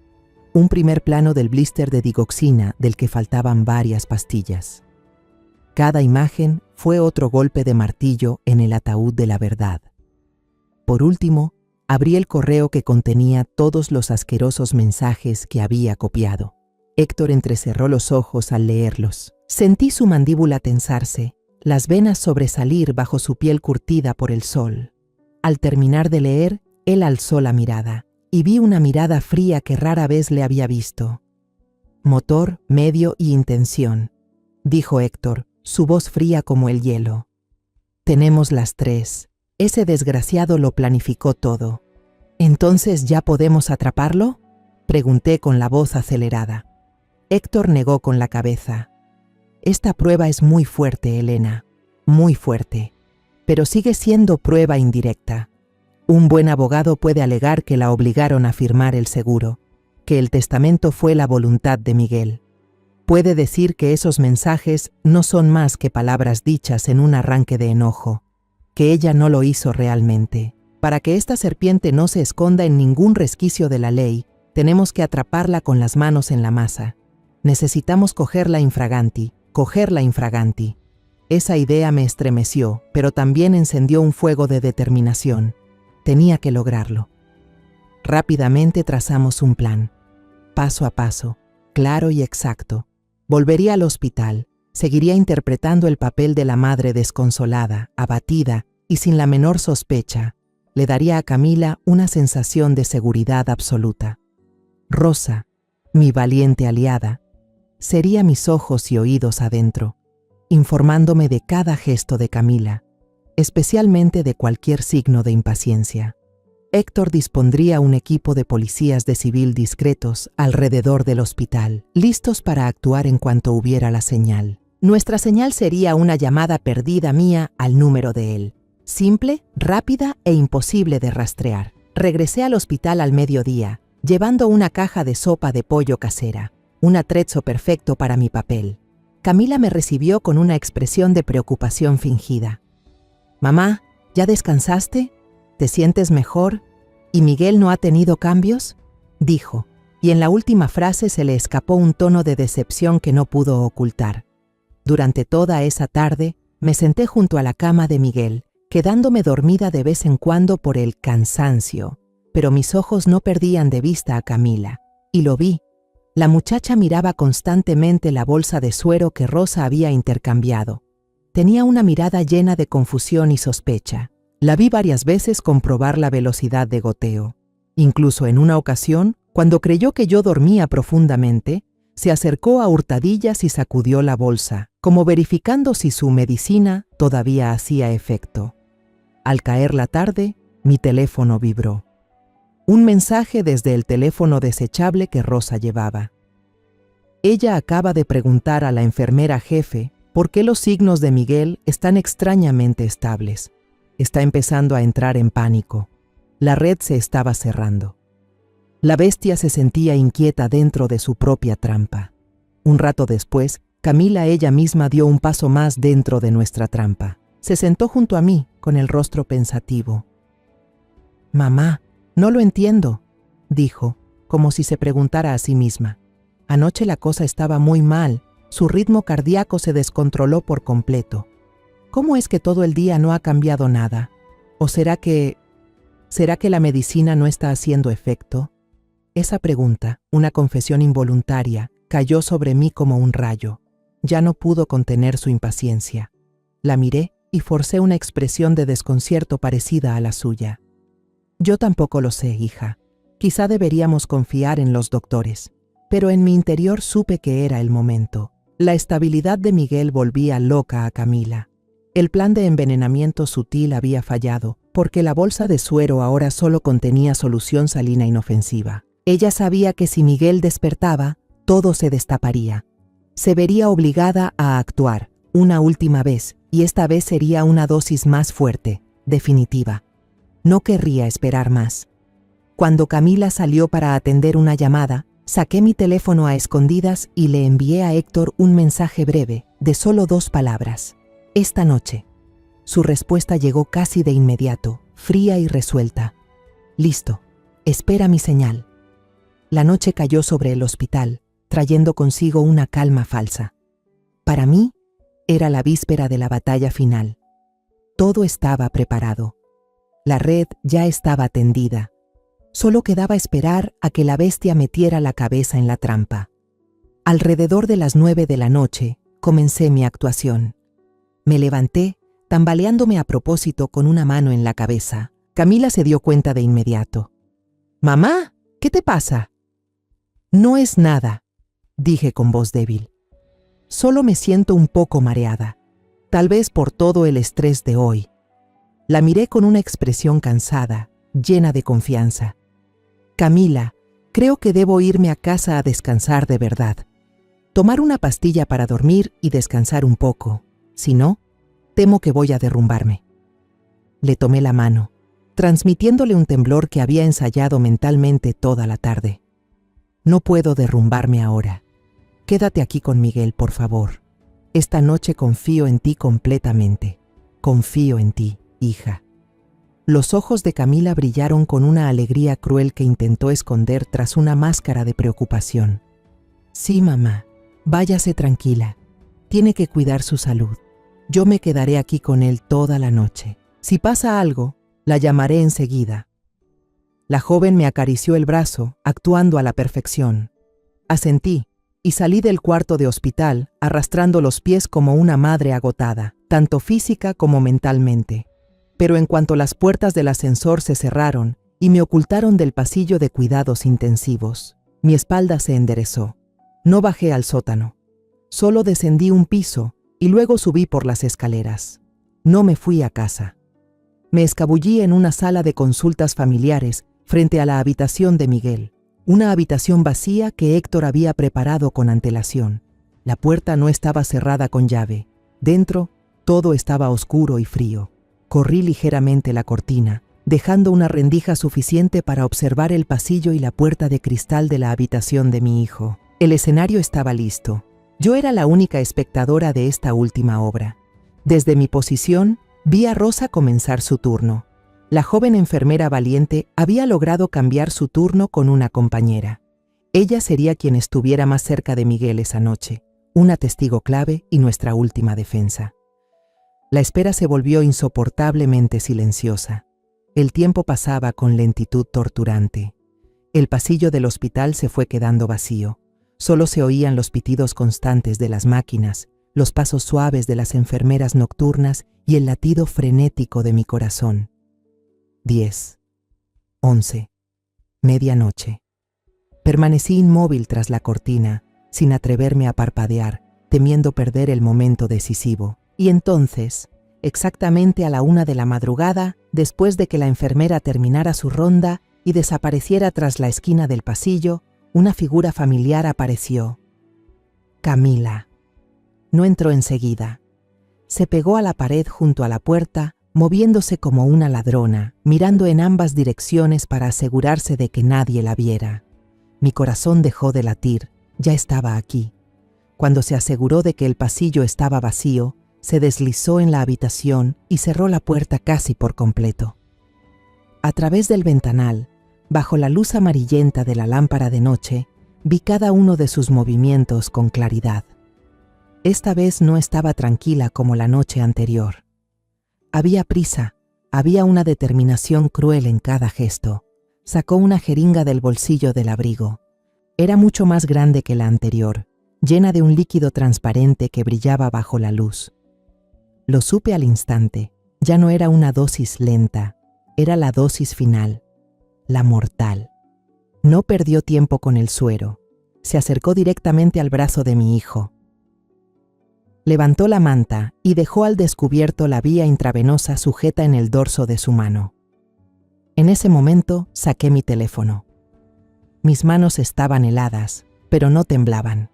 Un primer plano del blister de digoxina del que faltaban varias pastillas. Cada imagen fue otro golpe de martillo en el ataúd de la verdad. Por último, abrí el correo que contenía todos los asquerosos mensajes que había copiado. Héctor entrecerró los ojos al leerlos. Sentí su mandíbula tensarse, las venas sobresalir bajo su piel curtida por el sol. Al terminar de leer, él alzó la mirada, y vi una mirada fría que rara vez le había visto. Motor, medio y intención, dijo Héctor, su voz fría como el hielo. Tenemos las tres. Ese desgraciado lo planificó todo. ¿Entonces ya podemos atraparlo?, pregunté con la voz acelerada. Héctor negó con la cabeza. Esta prueba es muy fuerte, Elena, muy fuerte. pero sigue siendo prueba indirecta. Un buen abogado puede alegar que la obligaron a firmar el seguro, que el testamento fue la voluntad de Miguel. Puede decir que esos mensajes no son más que palabras dichas en un arranque de enojo, que ella no lo hizo realmente. Para que esta serpiente no se esconda en ningún resquicio de la ley, tenemos que atraparla con las manos en la masa. Necesitamos cogerla infraganti. Esa idea me estremeció, pero también encendió un fuego de determinación. Tenía que lograrlo. Rápidamente trazamos un plan, paso a paso, claro y exacto. Volvería al hospital, seguiría interpretando el papel de la madre desconsolada, abatida y sin la menor sospecha. Le daría a Camila una sensación de seguridad absoluta. Rosa, mi valiente aliada, sería mis ojos y oídos adentro, informándome de cada gesto de Camila, especialmente de cualquier signo de impaciencia. Héctor dispondría un equipo de policías de civil discretos alrededor del hospital, listos para actuar en cuanto hubiera la señal. Nuestra señal sería una llamada perdida mía al número de él. Simple, rápida e imposible de rastrear. Regresé al hospital al mediodía, llevando una caja de sopa de pollo casera, un atrezzo perfecto para mi papel. Camila me recibió con una expresión de preocupación fingida. «Mamá, ¿ya descansaste? ¿Te sientes mejor? ¿Y Miguel no ha tenido cambios?», dijo, y en la última frase se le escapó un tono de decepción que no pudo ocultar. Durante toda esa tarde, me senté junto a la cama de Miguel, quedándome dormida de vez en cuando por el cansancio, pero mis ojos no perdían de vista a Camila, y lo vi. La muchacha miraba constantemente la bolsa de suero que Rosa había intercambiado. Tenía una mirada llena de confusión y sospecha. La vi varias veces comprobar la velocidad de goteo. Incluso en una ocasión, cuando creyó que yo dormía profundamente, se acercó a hurtadillas y sacudió la bolsa, como verificando si su medicina todavía hacía efecto. Al caer la tarde, mi teléfono vibró. Un mensaje desde el teléfono desechable que Rosa llevaba. Ella acaba de preguntar a la enfermera jefe por qué los signos de Miguel están extrañamente estables. Está empezando a entrar en pánico. La red se estaba cerrando. La bestia se sentía inquieta dentro de su propia trampa. Un rato después, Camila ella misma dio un paso más dentro de nuestra trampa. Se sentó junto a mí, con el rostro pensativo. «Mamá, no lo entiendo», dijo, como si se preguntara a sí misma. Anoche la cosa estaba muy mal, su ritmo cardíaco se descontroló por completo. ¿Cómo es que todo el día no ha cambiado nada? ¿O será que la medicina no está haciendo efecto? Esa pregunta, una confesión involuntaria, cayó sobre mí como un rayo. Ya no pudo contener su impaciencia. La miré y forcé una expresión de desconcierto parecida a la suya. «Yo tampoco lo sé, hija. Quizá deberíamos confiar en los doctores». Pero en mi interior supe que era el momento. La estabilidad de Miguel volvía loca a Camila. El plan de envenenamiento sutil había fallado, porque la bolsa de suero ahora solo contenía solución salina inofensiva. Ella sabía que si Miguel despertaba, todo se destaparía. Se vería obligada a actuar, una última vez, y esta vez sería una dosis más fuerte, definitiva. No querría esperar más. Cuando Camila salió para atender una llamada, saqué mi teléfono a escondidas y le envié a Héctor un mensaje breve, de solo 2 palabras. «Esta noche». Su respuesta llegó casi de inmediato, fría y resuelta. «Listo, espera mi señal». La noche cayó sobre el hospital, trayendo consigo una calma falsa. Para mí, era la víspera de la batalla final. Todo estaba preparado. La red ya estaba tendida. Solo quedaba esperar a que la bestia metiera la cabeza en la trampa. Alrededor de las 9 de la noche, comencé mi actuación. Me levanté, tambaleándome a propósito con una mano en la cabeza. Camila se dio cuenta de inmediato. «Mamá, ¿qué te pasa?» «No es nada», dije con voz débil. «Solo me siento un poco mareada, tal vez por todo el estrés de hoy». La miré con una expresión cansada, llena de confianza. «Camila, creo que debo irme a casa a descansar de verdad. Tomar una pastilla para dormir y descansar un poco. Si no, temo que voy a derrumbarme». Le tomé la mano, transmitiéndole un temblor que había ensayado mentalmente toda la tarde. No puedo derrumbarme ahora. Quédate aquí con Miguel, por favor. Esta noche confío en ti completamente. Confío en ti, hija. Los ojos de Camila brillaron con una alegría cruel que intentó esconder tras una máscara de preocupación. Sí, mamá, váyase tranquila. Tiene que cuidar su salud. Yo me quedaré aquí con él toda la noche. Si pasa algo, la llamaré enseguida. La joven me acarició el brazo, actuando a la perfección. Asentí y salí del cuarto de hospital arrastrando los pies como una madre agotada, tanto física como mentalmente. Pero en cuanto las puertas del ascensor se cerraron y me ocultaron del pasillo de cuidados intensivos, mi espalda se enderezó. No bajé al sótano. Solo descendí un piso y luego subí por las escaleras. No me fui a casa. Me escabullí en una sala de consultas familiares frente a la habitación de Miguel, una habitación vacía que Héctor había preparado con antelación. La puerta no estaba cerrada con llave. Dentro, todo estaba oscuro y frío. Corrí ligeramente la cortina, dejando una rendija suficiente para observar el pasillo y la puerta de cristal de la habitación de mi hijo. El escenario estaba listo. Yo era la única espectadora de esta última obra. Desde mi posición, vi a Rosa comenzar su turno. La joven enfermera valiente había logrado cambiar su turno con una compañera. Ella sería quien estuviera más cerca de Miguel esa noche, una testigo clave y nuestra última defensa. La espera se volvió insoportablemente silenciosa. El tiempo pasaba con lentitud torturante. El pasillo del hospital se fue quedando vacío. Solo se oían los pitidos constantes de las máquinas, los pasos suaves de las enfermeras nocturnas y el latido frenético de mi corazón. 10, 11, medianoche. Permanecí inmóvil tras la cortina, sin atreverme a parpadear, temiendo perder el momento decisivo. Y entonces, exactamente a la 1 de la madrugada, después de que la enfermera terminara su ronda y desapareciera tras la esquina del pasillo, una figura familiar apareció. Camila. No entró enseguida. Se pegó a la pared junto a la puerta, moviéndose como una ladrona, mirando en ambas direcciones para asegurarse de que nadie la viera. Mi corazón dejó de latir, ya estaba aquí. Cuando se aseguró de que el pasillo estaba vacío, se deslizó en la habitación y cerró la puerta casi por completo. A través del ventanal, bajo la luz amarillenta de la lámpara de noche, vi cada uno de sus movimientos con claridad. Esta vez no estaba tranquila como la noche anterior. Había prisa, había una determinación cruel en cada gesto. Sacó una jeringa del bolsillo del abrigo. Era mucho más grande que la anterior, llena de un líquido transparente que brillaba bajo la luz. Lo supe al instante. Ya no era una dosis lenta, era la dosis final, la mortal. No perdió tiempo con el suero. Se acercó directamente al brazo de mi hijo. Levantó la manta y dejó al descubierto la vía intravenosa sujeta en el dorso de su mano. En ese momento saqué mi teléfono. Mis manos estaban heladas, pero no temblaban.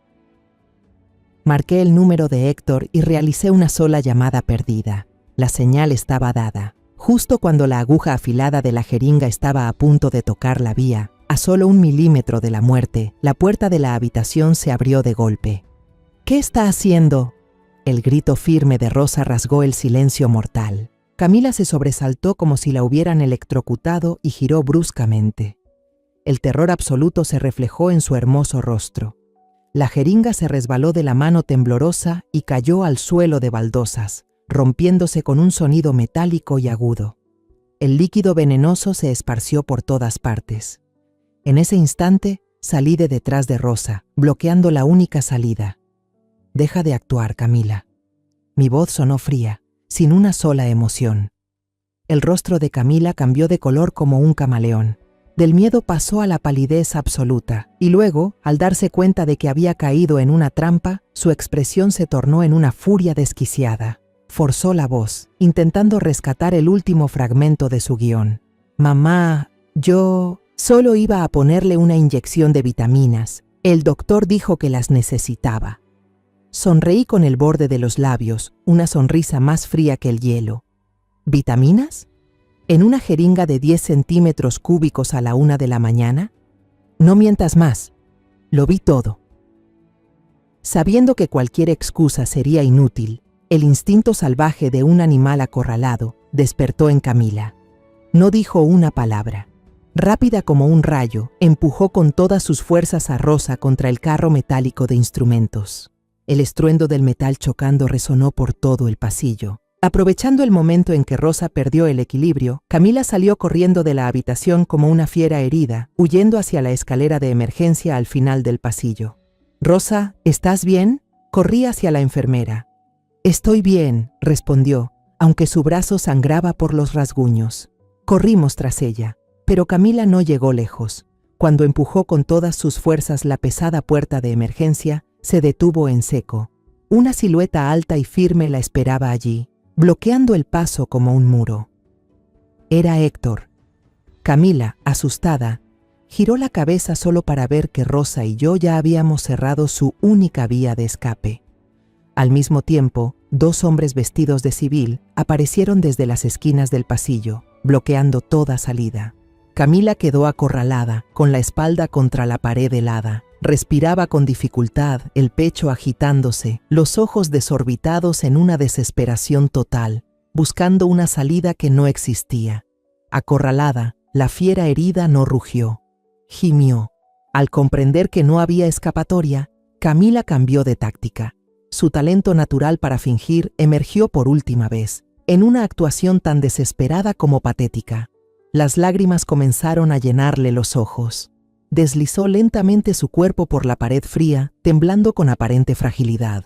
Marqué el número de Héctor y realicé una sola llamada perdida. La señal estaba dada. Justo cuando la aguja afilada de la jeringa estaba a punto de tocar la vía, a solo 1 milímetro de la muerte, la puerta de la habitación se abrió de golpe. ¿Qué está haciendo? El grito firme de Rosa rasgó el silencio mortal. Camila se sobresaltó como si la hubieran electrocutado y giró bruscamente. El terror absoluto se reflejó en su hermoso rostro. La jeringa se resbaló de la mano temblorosa y cayó al suelo de baldosas, rompiéndose con un sonido metálico y agudo. El líquido venenoso se esparció por todas partes. En ese instante salí de detrás de Rosa, bloqueando la única salida. Deja de actuar, Camila. Mi voz sonó fría, sin una sola emoción. El rostro de Camila cambió de color como un camaleón. Del miedo pasó a la palidez absoluta, y luego, al darse cuenta de que había caído en una trampa, su expresión se tornó en una furia desquiciada. Forzó la voz, intentando rescatar el último fragmento de su guión. Mamá, yo solo iba a ponerle una inyección de vitaminas. El doctor dijo que las necesitaba. Sonreí con el borde de los labios, una sonrisa más fría que el hielo. ¿Vitaminas? ¿En una jeringa de 10 centímetros cúbicos a la 1 de la mañana? No mientas más. Lo vi todo. Sabiendo que cualquier excusa sería inútil, el instinto salvaje de un animal acorralado despertó en Camila. No dijo una palabra. Rápida como un rayo, empujó con todas sus fuerzas a Rosa contra el carro metálico de instrumentos. El estruendo del metal chocando resonó por todo el pasillo. Aprovechando el momento en que Rosa perdió el equilibrio, Camila salió corriendo de la habitación como una fiera herida, huyendo hacia la escalera de emergencia al final del pasillo. «Rosa, ¿estás bien?», corrí hacia la enfermera. «Estoy bien», respondió, aunque su brazo sangraba por los rasguños. Corrimos tras ella, pero Camila no llegó lejos. Cuando empujó con todas sus fuerzas la pesada puerta de emergencia, se detuvo en seco. Una silueta alta y firme la esperaba allí, bloqueando el paso como un muro. Era Héctor. Camila, asustada, giró la cabeza solo para ver que Rosa y yo ya habíamos cerrado su única vía de escape. Al mismo tiempo, 2 hombres vestidos de civil aparecieron desde las esquinas del pasillo, bloqueando toda salida. Camila quedó acorralada, con la espalda contra la pared helada. Respiraba con dificultad, el pecho agitándose, los ojos desorbitados en una desesperación total, buscando una salida que no existía. Acorralada, la fiera herida no rugió, gimió. Al comprender que no había escapatoria, Camila cambió de táctica. Su talento natural para fingir emergió por última vez, en una actuación tan desesperada como patética. Las lágrimas comenzaron a llenarle los ojos. Deslizó lentamente su cuerpo por la pared fría, temblando con aparente fragilidad.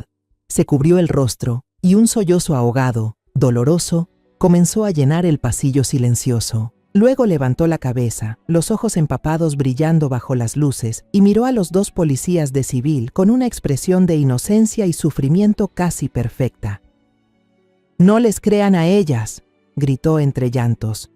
Se cubrió el rostro, y un sollozo ahogado, doloroso, comenzó a llenar el pasillo silencioso. Luego levantó la cabeza, los ojos empapados brillando bajo las luces, y miró a los 2 policías de civil con una expresión de inocencia y sufrimiento casi perfecta. «No les crean a ellas», gritó entre llantos.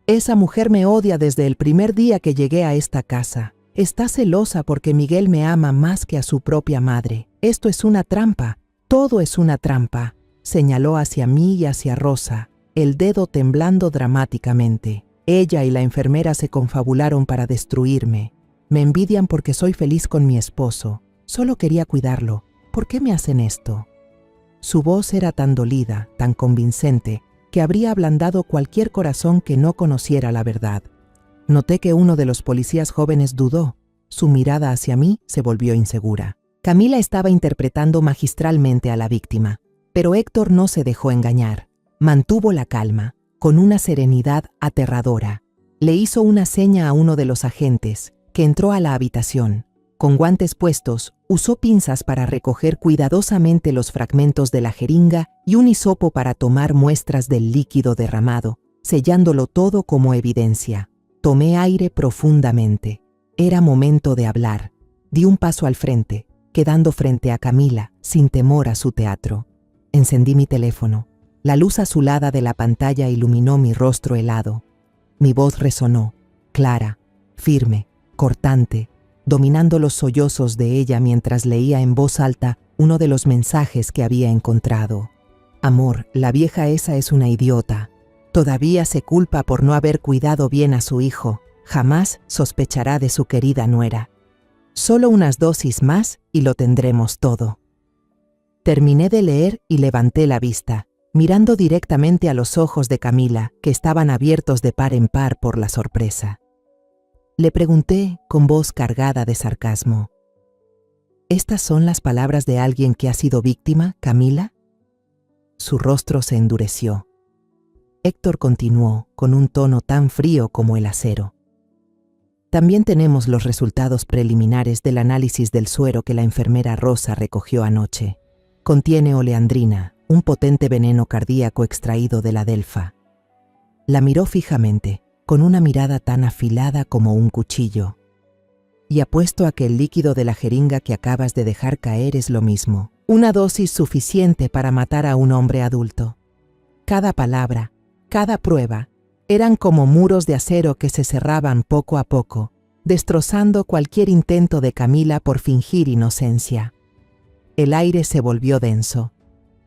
«Esa mujer me odia desde el primer día que llegué a esta casa. Está celosa porque Miguel me ama más que a su propia madre. Esto es una trampa, todo es una trampa», señaló hacia mí y hacia Rosa, el dedo temblando dramáticamente. Ella y la enfermera se confabularon para destruirme. Me envidian porque soy feliz con mi esposo. Solo quería cuidarlo. ¿Por qué me hacen esto? Su voz era tan dolida, tan convincente, que habría ablandado cualquier corazón que no conociera la verdad. Noté que uno de los policías jóvenes dudó. Su mirada hacia mí se volvió insegura. Camila estaba interpretando magistralmente a la víctima, pero Héctor no se dejó engañar. Mantuvo la calma, con una serenidad aterradora. Le hizo una seña a uno de los agentes, que entró a la habitación. Con guantes puestos, usó pinzas para recoger cuidadosamente los fragmentos de la jeringa y un hisopo para tomar muestras del líquido derramado, sellándolo todo como evidencia. Tomé aire profundamente. Era momento de hablar. Di un paso al frente, quedando frente a Camila, sin temor a su teatro. Encendí mi teléfono. La luz azulada de la pantalla iluminó mi rostro helado. Mi voz resonó, clara, firme, cortante, dominando los sollozos de ella mientras leía en voz alta uno de los mensajes que había encontrado. «Amor, la vieja esa es una idiota. Todavía se culpa por no haber cuidado bien a su hijo. Jamás sospechará de su querida nuera. Solo unas dosis más y lo tendremos todo». Terminé de leer y levanté la vista, mirando directamente a los ojos de Camila, que estaban abiertos de par en par por la sorpresa. Le pregunté con voz cargada de sarcasmo: «¿Estas son las palabras de alguien que ha sido víctima, Camila?». Su rostro se endureció. Héctor continuó, con un tono tan frío como el acero: «También tenemos los resultados preliminares del análisis del suero que la enfermera Rosa recogió anoche. Contiene oleandrina, un potente veneno cardíaco extraído de la delfa». La miró fijamente, con una mirada tan afilada como un cuchillo. «Y apuesto a que el líquido de la jeringa que acabas de dejar caer es lo mismo. Una dosis suficiente para matar a un hombre adulto». Cada palabra, cada prueba, eran como muros de acero que se cerraban poco a poco, destrozando cualquier intento de Camila por fingir inocencia. El aire se volvió denso.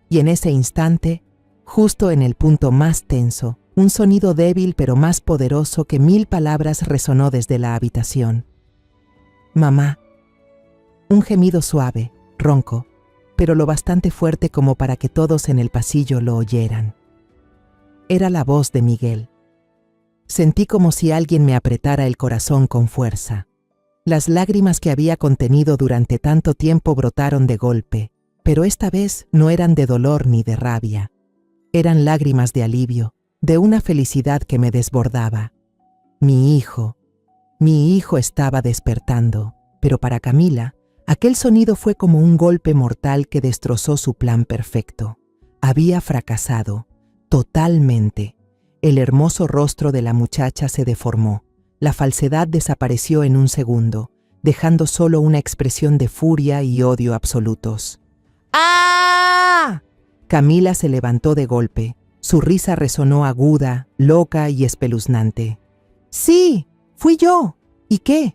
Y en ese instante, justo en el punto más tenso, Un sonido débil pero más poderoso que 1000 palabras resonó desde la habitación. «Mamá». Un gemido suave, ronco, pero lo bastante fuerte como para que todos en el pasillo lo oyeran. Era la voz de Miguel. Sentí como si alguien me apretara el corazón con fuerza. Las lágrimas que había contenido durante tanto tiempo brotaron de golpe, pero esta vez no eran de dolor ni de rabia. Eran lágrimas de alivio, de una felicidad que me desbordaba. Mi hijo estaba despertando, pero para Camila, aquel sonido fue como un golpe mortal que destrozó su plan perfecto. Había fracasado, totalmente. El hermoso rostro de la muchacha se deformó. La falsedad desapareció en un segundo, dejando solo una expresión de furia y odio absolutos. ¡Ah! Camila se levantó de golpe. Su risa resonó aguda, loca y espeluznante. ¡Sí! ¡Fui yo! ¿Y qué?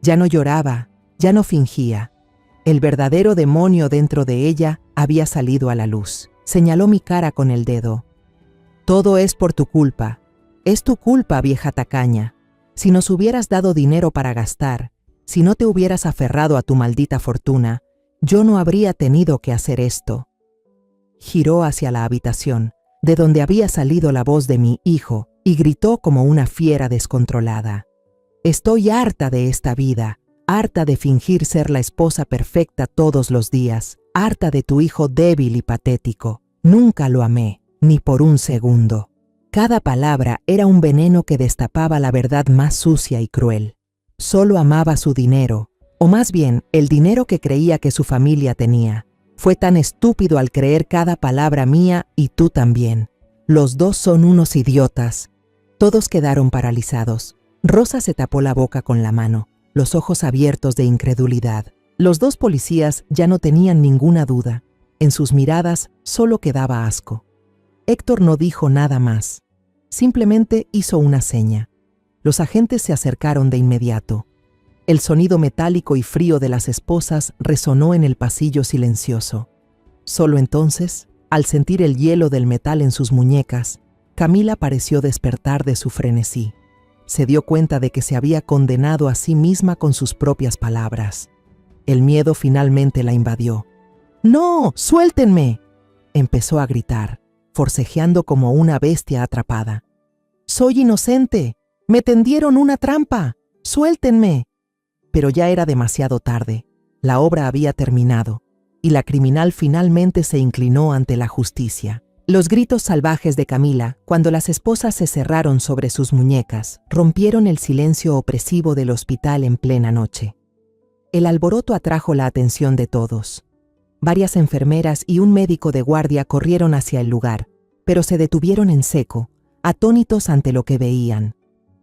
Ya no lloraba, ya no fingía. El verdadero demonio dentro de ella había salido a la luz. Señaló mi cara con el dedo. «Todo es por tu culpa. Es tu culpa, vieja tacaña. Si nos hubieras dado dinero para gastar, si no te hubieras aferrado a tu maldita fortuna, yo no habría tenido que hacer esto». Giró hacia la habitación, de donde había salido la voz de mi hijo, y gritó como una fiera descontrolada. «Estoy harta de esta vida. Harta de fingir ser la esposa perfecta todos los días, harta de tu hijo débil y patético. Nunca lo amé, ni por un segundo». Cada palabra era un veneno que destapaba la verdad más sucia y cruel. Solo amaba su dinero, o más bien, el dinero que creía que su familia tenía. Fue tan estúpido al creer cada palabra mía y tú también. Los dos son unos idiotas. Todos quedaron paralizados. Rosa se tapó la boca con la mano, los ojos abiertos de incredulidad. Los dos policías ya no tenían ninguna duda. En sus miradas solo quedaba asco. Héctor no dijo nada más. Simplemente hizo una seña. Los agentes se acercaron de inmediato. El sonido metálico y frío de las esposas resonó en el pasillo silencioso. Solo entonces, al sentir el hielo del metal en sus muñecas, Camila pareció despertar de su frenesí. Se dio cuenta de que se había condenado a sí misma con sus propias palabras. El miedo finalmente la invadió. «¡No! ¡Suéltenme!», empezó a gritar, forcejeando como una bestia atrapada. «¡Soy inocente! ¡Me tendieron una trampa! ¡Suéltenme!». Pero ya era demasiado tarde. La obra había terminado, y la criminal finalmente se inclinó ante la justicia. Los gritos salvajes de Camila, cuando las esposas se cerraron sobre sus muñecas, rompieron el silencio opresivo del hospital en plena noche. El alboroto atrajo la atención de todos. Varias enfermeras y un médico de guardia corrieron hacia el lugar, pero se detuvieron en seco, atónitos ante lo que veían.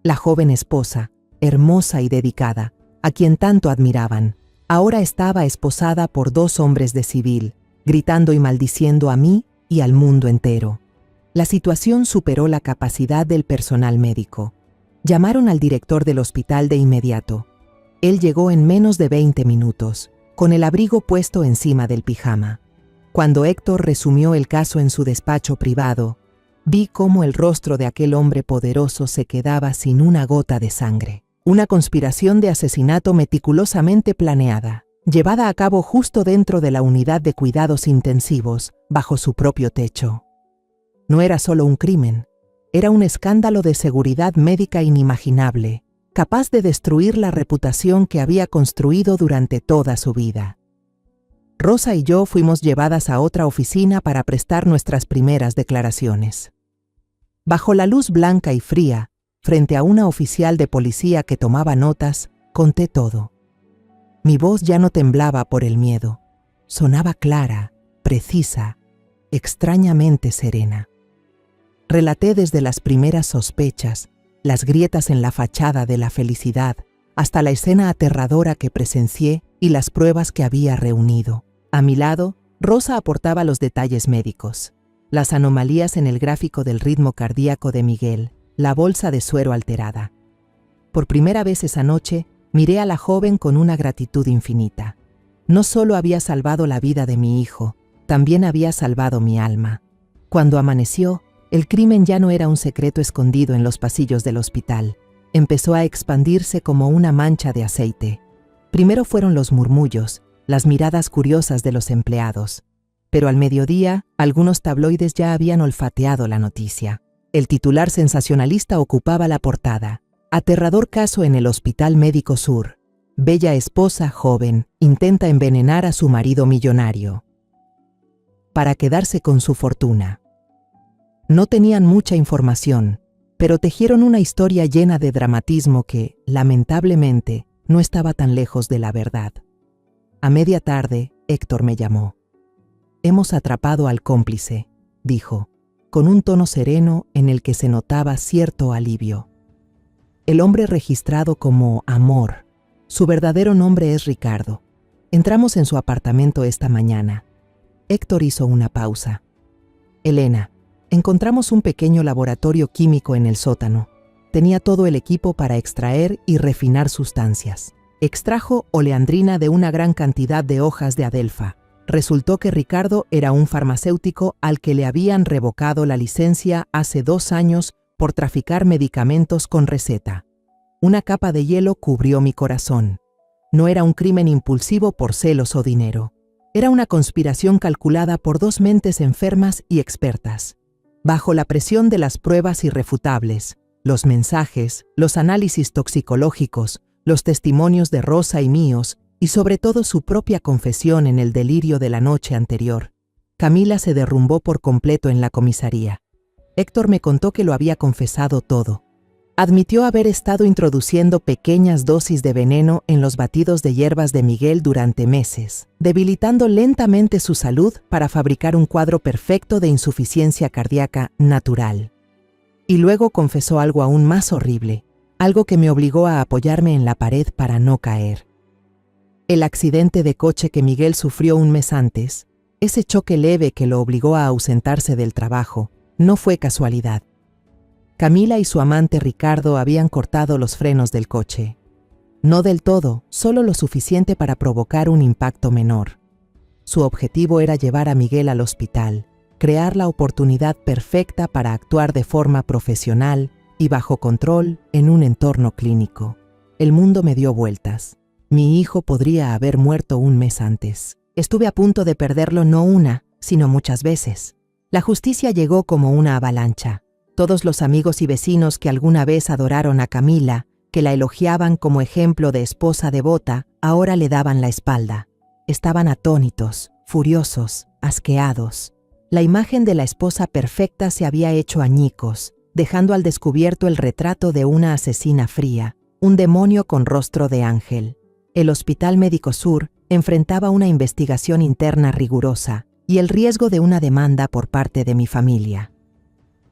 La joven esposa, hermosa y dedicada, a quien tanto admiraban, ahora estaba esposada por 2 hombres de civil, gritando y maldiciendo a mí y al mundo entero. La situación superó la capacidad del personal médico. Llamaron al director del hospital de inmediato. Él llegó en menos de 20 minutos, con el abrigo puesto encima del pijama. Cuando Héctor resumió el caso en su despacho privado, vi cómo el rostro de aquel hombre poderoso se quedaba sin una gota de sangre. Una conspiración de asesinato meticulosamente planeada, llevada a cabo justo dentro de la unidad de cuidados intensivos, bajo su propio techo. No era solo un crimen, era un escándalo de seguridad médica inimaginable, capaz de destruir la reputación que había construido durante toda su vida. Rosa y yo fuimos llevadas a otra oficina para prestar nuestras primeras declaraciones. Bajo la luz blanca y fría, frente a una oficial de policía que tomaba notas, conté todo. Mi voz ya no temblaba por el miedo. Sonaba clara, precisa, extrañamente serena. Relaté desde las primeras sospechas, las grietas en la fachada de la felicidad, hasta la escena aterradora que presencié y las pruebas que había reunido. A mi lado, Rosa aportaba los detalles médicos, las anomalías en el gráfico del ritmo cardíaco de Miguel, la bolsa de suero alterada. Por primera vez esa noche, miré a la joven con una gratitud infinita. No solo había salvado la vida de mi hijo, también había salvado mi alma. Cuando amaneció, El crimen ya no era un secreto escondido en los pasillos del hospital. Empezó a expandirse como una mancha de aceite. Primero fueron los murmullos, las miradas curiosas de los empleados. Pero al mediodía, algunos tabloides ya habían olfateado la noticia. El titular sensacionalista ocupaba la portada. Aterrador caso en el Hospital Médico Sur. Bella esposa joven intenta envenenar a su marido millonario para quedarse con su fortuna. No tenían mucha información, pero tejieron una historia llena de dramatismo que, lamentablemente, no estaba tan lejos de la verdad. A media tarde, Héctor me llamó. «Hemos atrapado al cómplice», dijo, con un tono sereno en el que se notaba cierto alivio. El hombre registrado como Amor. Su verdadero nombre es Ricardo. Entramos en su apartamento esta mañana. Héctor hizo una pausa. «Elena, encontramos un pequeño laboratorio químico en el sótano. Tenía todo el equipo para extraer y refinar sustancias. Extrajo oleandrina de una gran cantidad de hojas de adelfa. Resultó que Ricardo era un farmacéutico al que le habían revocado la licencia hace 2 años por traficar medicamentos con receta. Una capa de hielo cubrió mi corazón. No era un crimen impulsivo por celos o dinero. Era una conspiración calculada por 2 mentes enfermas y expertas. Bajo la presión de las pruebas irrefutables, los mensajes, los análisis toxicológicos, los testimonios de Rosa y míos, y sobre todo su propia confesión en el delirio de la noche anterior, Camila se derrumbó por completo en la comisaría. Héctor me contó que lo había confesado todo. Admitió haber estado introduciendo pequeñas dosis de veneno en los batidos de hierbas de Miguel durante meses, debilitando lentamente su salud para fabricar un cuadro perfecto de insuficiencia cardíaca natural. Y luego confesó algo aún más horrible, algo que me obligó a apoyarme en la pared para no caer. El accidente de coche que Miguel sufrió un mes antes, ese choque leve que lo obligó a ausentarse del trabajo, no fue casualidad. Camila y su amante Ricardo habían cortado los frenos del coche. No del todo, solo lo suficiente para provocar un impacto menor. Su objetivo era llevar a Miguel al hospital, crear la oportunidad perfecta para actuar de forma profesional y bajo control en un entorno clínico. El mundo me dio vueltas. Mi hijo podría haber muerto un mes antes. Estuve a punto de perderlo no una, sino muchas veces. La justicia llegó como una avalancha. Todos los amigos y vecinos que alguna vez adoraron a Camila, que la elogiaban como ejemplo de esposa devota, ahora le daban la espalda. Estaban atónitos, furiosos, asqueados. La imagen de la esposa perfecta se había hecho añicos, dejando al descubierto el retrato de una asesina fría, un demonio con rostro de ángel. El Hospital Médico Sur enfrentaba una investigación interna rigurosa y el riesgo de una demanda por parte de mi familia.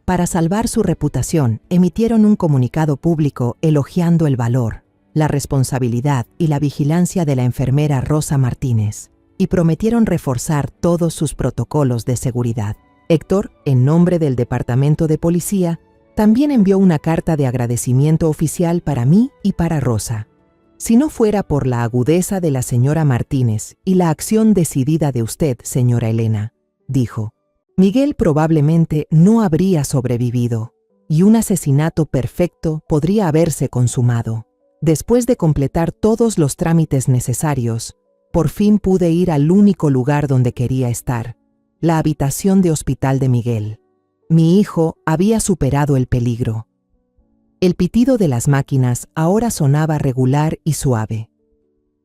Para salvar su reputación, emitieron un comunicado público elogiando el valor, la responsabilidad y la vigilancia de la enfermera Rosa Martínez, y prometieron reforzar todos sus protocolos de seguridad. Héctor, en nombre del Departamento de Policía, también envió una carta de agradecimiento oficial para mí y para Rosa. Si no fuera por la agudeza de la señora Martínez y la acción decidida de usted, señora Elena, dijo, Miguel probablemente no habría sobrevivido y un asesinato perfecto podría haberse consumado. Después de completar todos los trámites necesarios, por fin pude ir al único lugar donde quería estar, la habitación de hospital de Miguel. Mi hijo había superado el peligro. El pitido de las máquinas ahora sonaba regular y suave.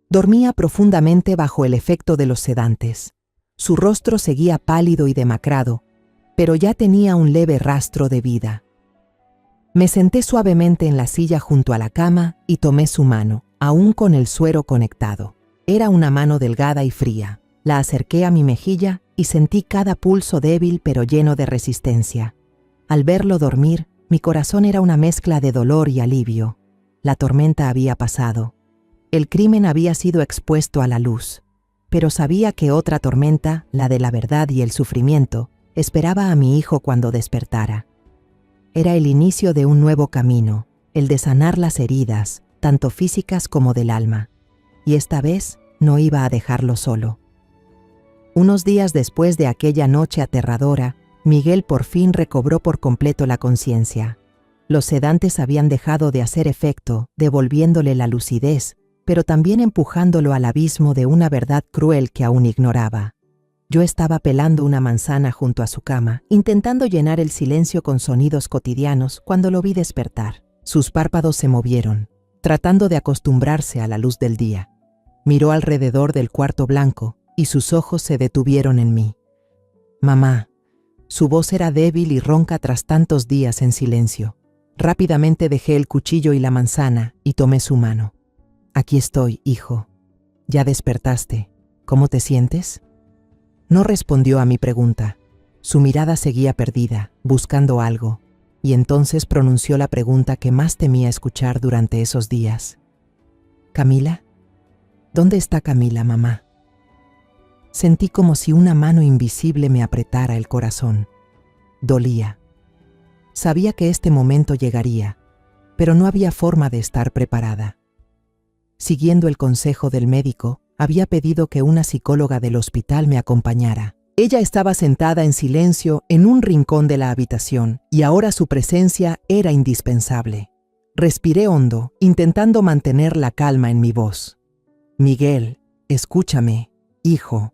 Dormía profundamente bajo el efecto de los sedantes. Su rostro seguía pálido y demacrado, pero ya tenía un leve rastro de vida. Me senté suavemente en la silla junto a la cama y tomé su mano, aún con el suero conectado. Era una mano delgada y fría. La acerqué a mi mejilla y sentí cada pulso débil pero lleno de resistencia. Al verlo dormir, mi corazón era una mezcla de dolor y alivio. La tormenta había pasado. El crimen había sido expuesto a la luz, pero sabía que otra tormenta, la de la verdad y el sufrimiento, esperaba a mi hijo cuando despertara. Era el inicio de un nuevo camino, el de sanar las heridas, tanto físicas como del alma. Y esta vez no iba a dejarlo solo. Unos días después de aquella noche aterradora, Miguel por fin recobró por completo la conciencia. Los sedantes habían dejado de hacer efecto, devolviéndole la lucidez, pero también empujándolo al abismo de una verdad cruel que aún ignoraba. Yo estaba pelando una manzana junto a su cama, intentando llenar el silencio con sonidos cotidianos cuando lo vi despertar. Sus párpados se movieron, tratando de acostumbrarse a la luz del día. Miró alrededor del cuarto blanco y sus ojos se detuvieron en mí. «Mamá». Su voz era débil y ronca tras tantos días en silencio. Rápidamente dejé el cuchillo y la manzana y tomé su mano. «Aquí estoy, hijo. Ya despertaste. ¿Cómo te sientes?». No respondió a mi pregunta. Su mirada seguía perdida, buscando algo, y entonces pronunció la pregunta que más temía escuchar durante esos días. «¿Camila? ¿Dónde está Camila, mamá?». Sentí como si una mano invisible me apretara el corazón. Dolía. Sabía que este momento llegaría, pero no había forma de estar preparada. Siguiendo el consejo del médico, había pedido que una psicóloga del hospital me acompañara. Ella estaba sentada en silencio en un rincón de la habitación y ahora su presencia era indispensable. Respiré hondo, intentando mantener la calma en mi voz. «Miguel, escúchame, hijo».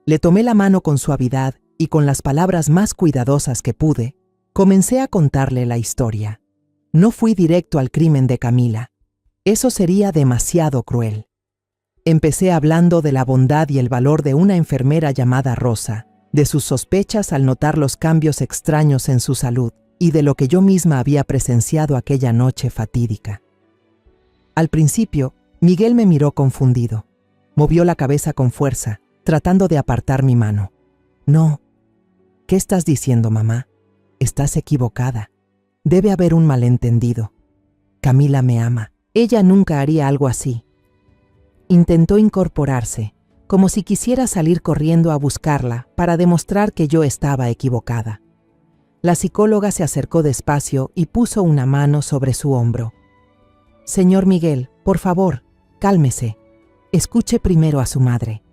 Le tomé la mano con suavidad y con las palabras más cuidadosas que pude, comencé a contarle la historia. No fui directo al crimen de Camila. Eso sería demasiado cruel. Empecé hablando de la bondad y el valor de una enfermera llamada Rosa, de sus sospechas al notar los cambios extraños en su salud y de lo que yo misma había presenciado aquella noche fatídica. Al principio, Miguel me miró confundido. Movió la cabeza con fuerza, tratando de apartar mi mano. «No». «¿Qué estás diciendo, mamá? Estás equivocada. Debe haber un malentendido. Camila me ama. Ella nunca haría algo así». Intentó incorporarse, como si quisiera salir corriendo a buscarla para demostrar que yo estaba equivocada. La psicóloga se acercó despacio y puso una mano sobre su hombro. «Señor Miguel, por favor, cálmese. Escuche primero a su madre».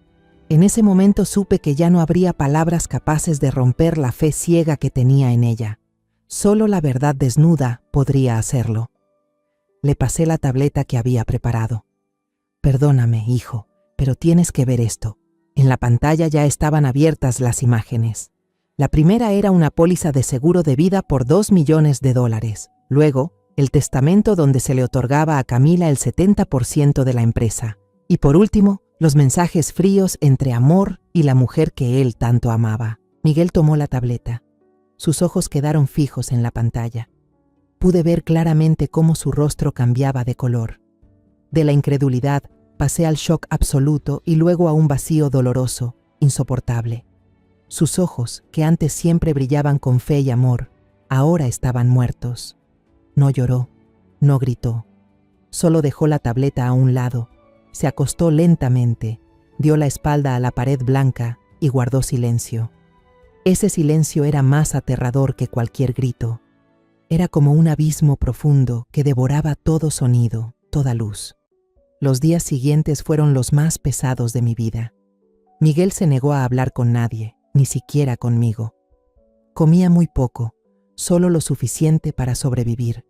En ese momento supe que ya no habría palabras capaces de romper la fe ciega que tenía en ella. Solo la verdad desnuda podría hacerlo. Le pasé la tableta que había preparado. «Perdóname, hijo, pero tienes que ver esto». En la pantalla ya estaban abiertas las imágenes. La primera era una póliza de seguro de vida por $2 millones. Luego, el testamento donde se le otorgaba a Camila el 70% de la empresa. Y por último, los mensajes fríos entre Amor y la mujer que él tanto amaba. Miguel tomó la tableta. Sus ojos quedaron fijos en la pantalla. Pude ver claramente cómo su rostro cambiaba de color. De la incredulidad pasé al shock absoluto y luego a un vacío doloroso, insoportable. Sus ojos, que antes siempre brillaban con fe y amor, ahora estaban muertos. No lloró, no gritó. Solo dejó la tableta a un lado. Se acostó lentamente, dio la espalda a la pared blanca y guardó silencio. Ese silencio era más aterrador que cualquier grito. Era como un abismo profundo que devoraba todo sonido, toda luz. Los días siguientes fueron los más pesados de mi vida. Miguel se negó a hablar con nadie, ni siquiera conmigo. Comía muy poco, solo lo suficiente para sobrevivir.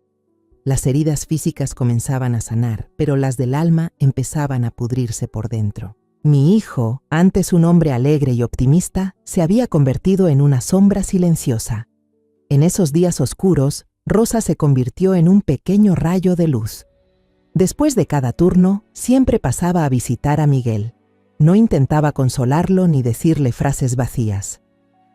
Las heridas físicas comenzaban a sanar, pero las del alma empezaban a pudrirse por dentro. Mi hijo, antes un hombre alegre y optimista, se había convertido en una sombra silenciosa. En esos días oscuros, Rosa se convirtió en un pequeño rayo de luz. Después de cada turno, siempre pasaba a visitar a Miguel. No intentaba consolarlo ni decirle frases vacías.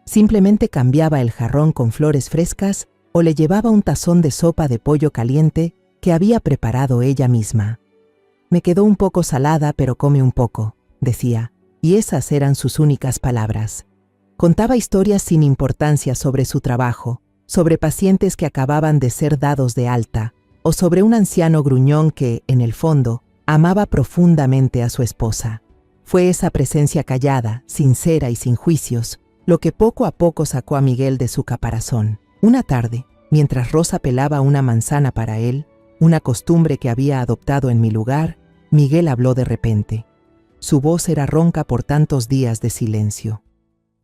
Simplemente cambiaba el jarrón con flores frescas o le llevaba un tazón de sopa de pollo caliente que había preparado ella misma. «Me quedó un poco salada, pero come un poco», decía, y esas eran sus únicas palabras. Contaba historias sin importancia sobre su trabajo, sobre pacientes que acababan de ser dados de alta, o sobre un anciano gruñón que, en el fondo, amaba profundamente a su esposa. Fue esa presencia callada, sincera y sin juicios, lo que poco a poco sacó a Miguel de su caparazón. Una tarde, mientras Rosa pelaba una manzana para él, una costumbre que había adoptado en mi lugar, Miguel habló de repente. Su voz era ronca por tantos días de silencio.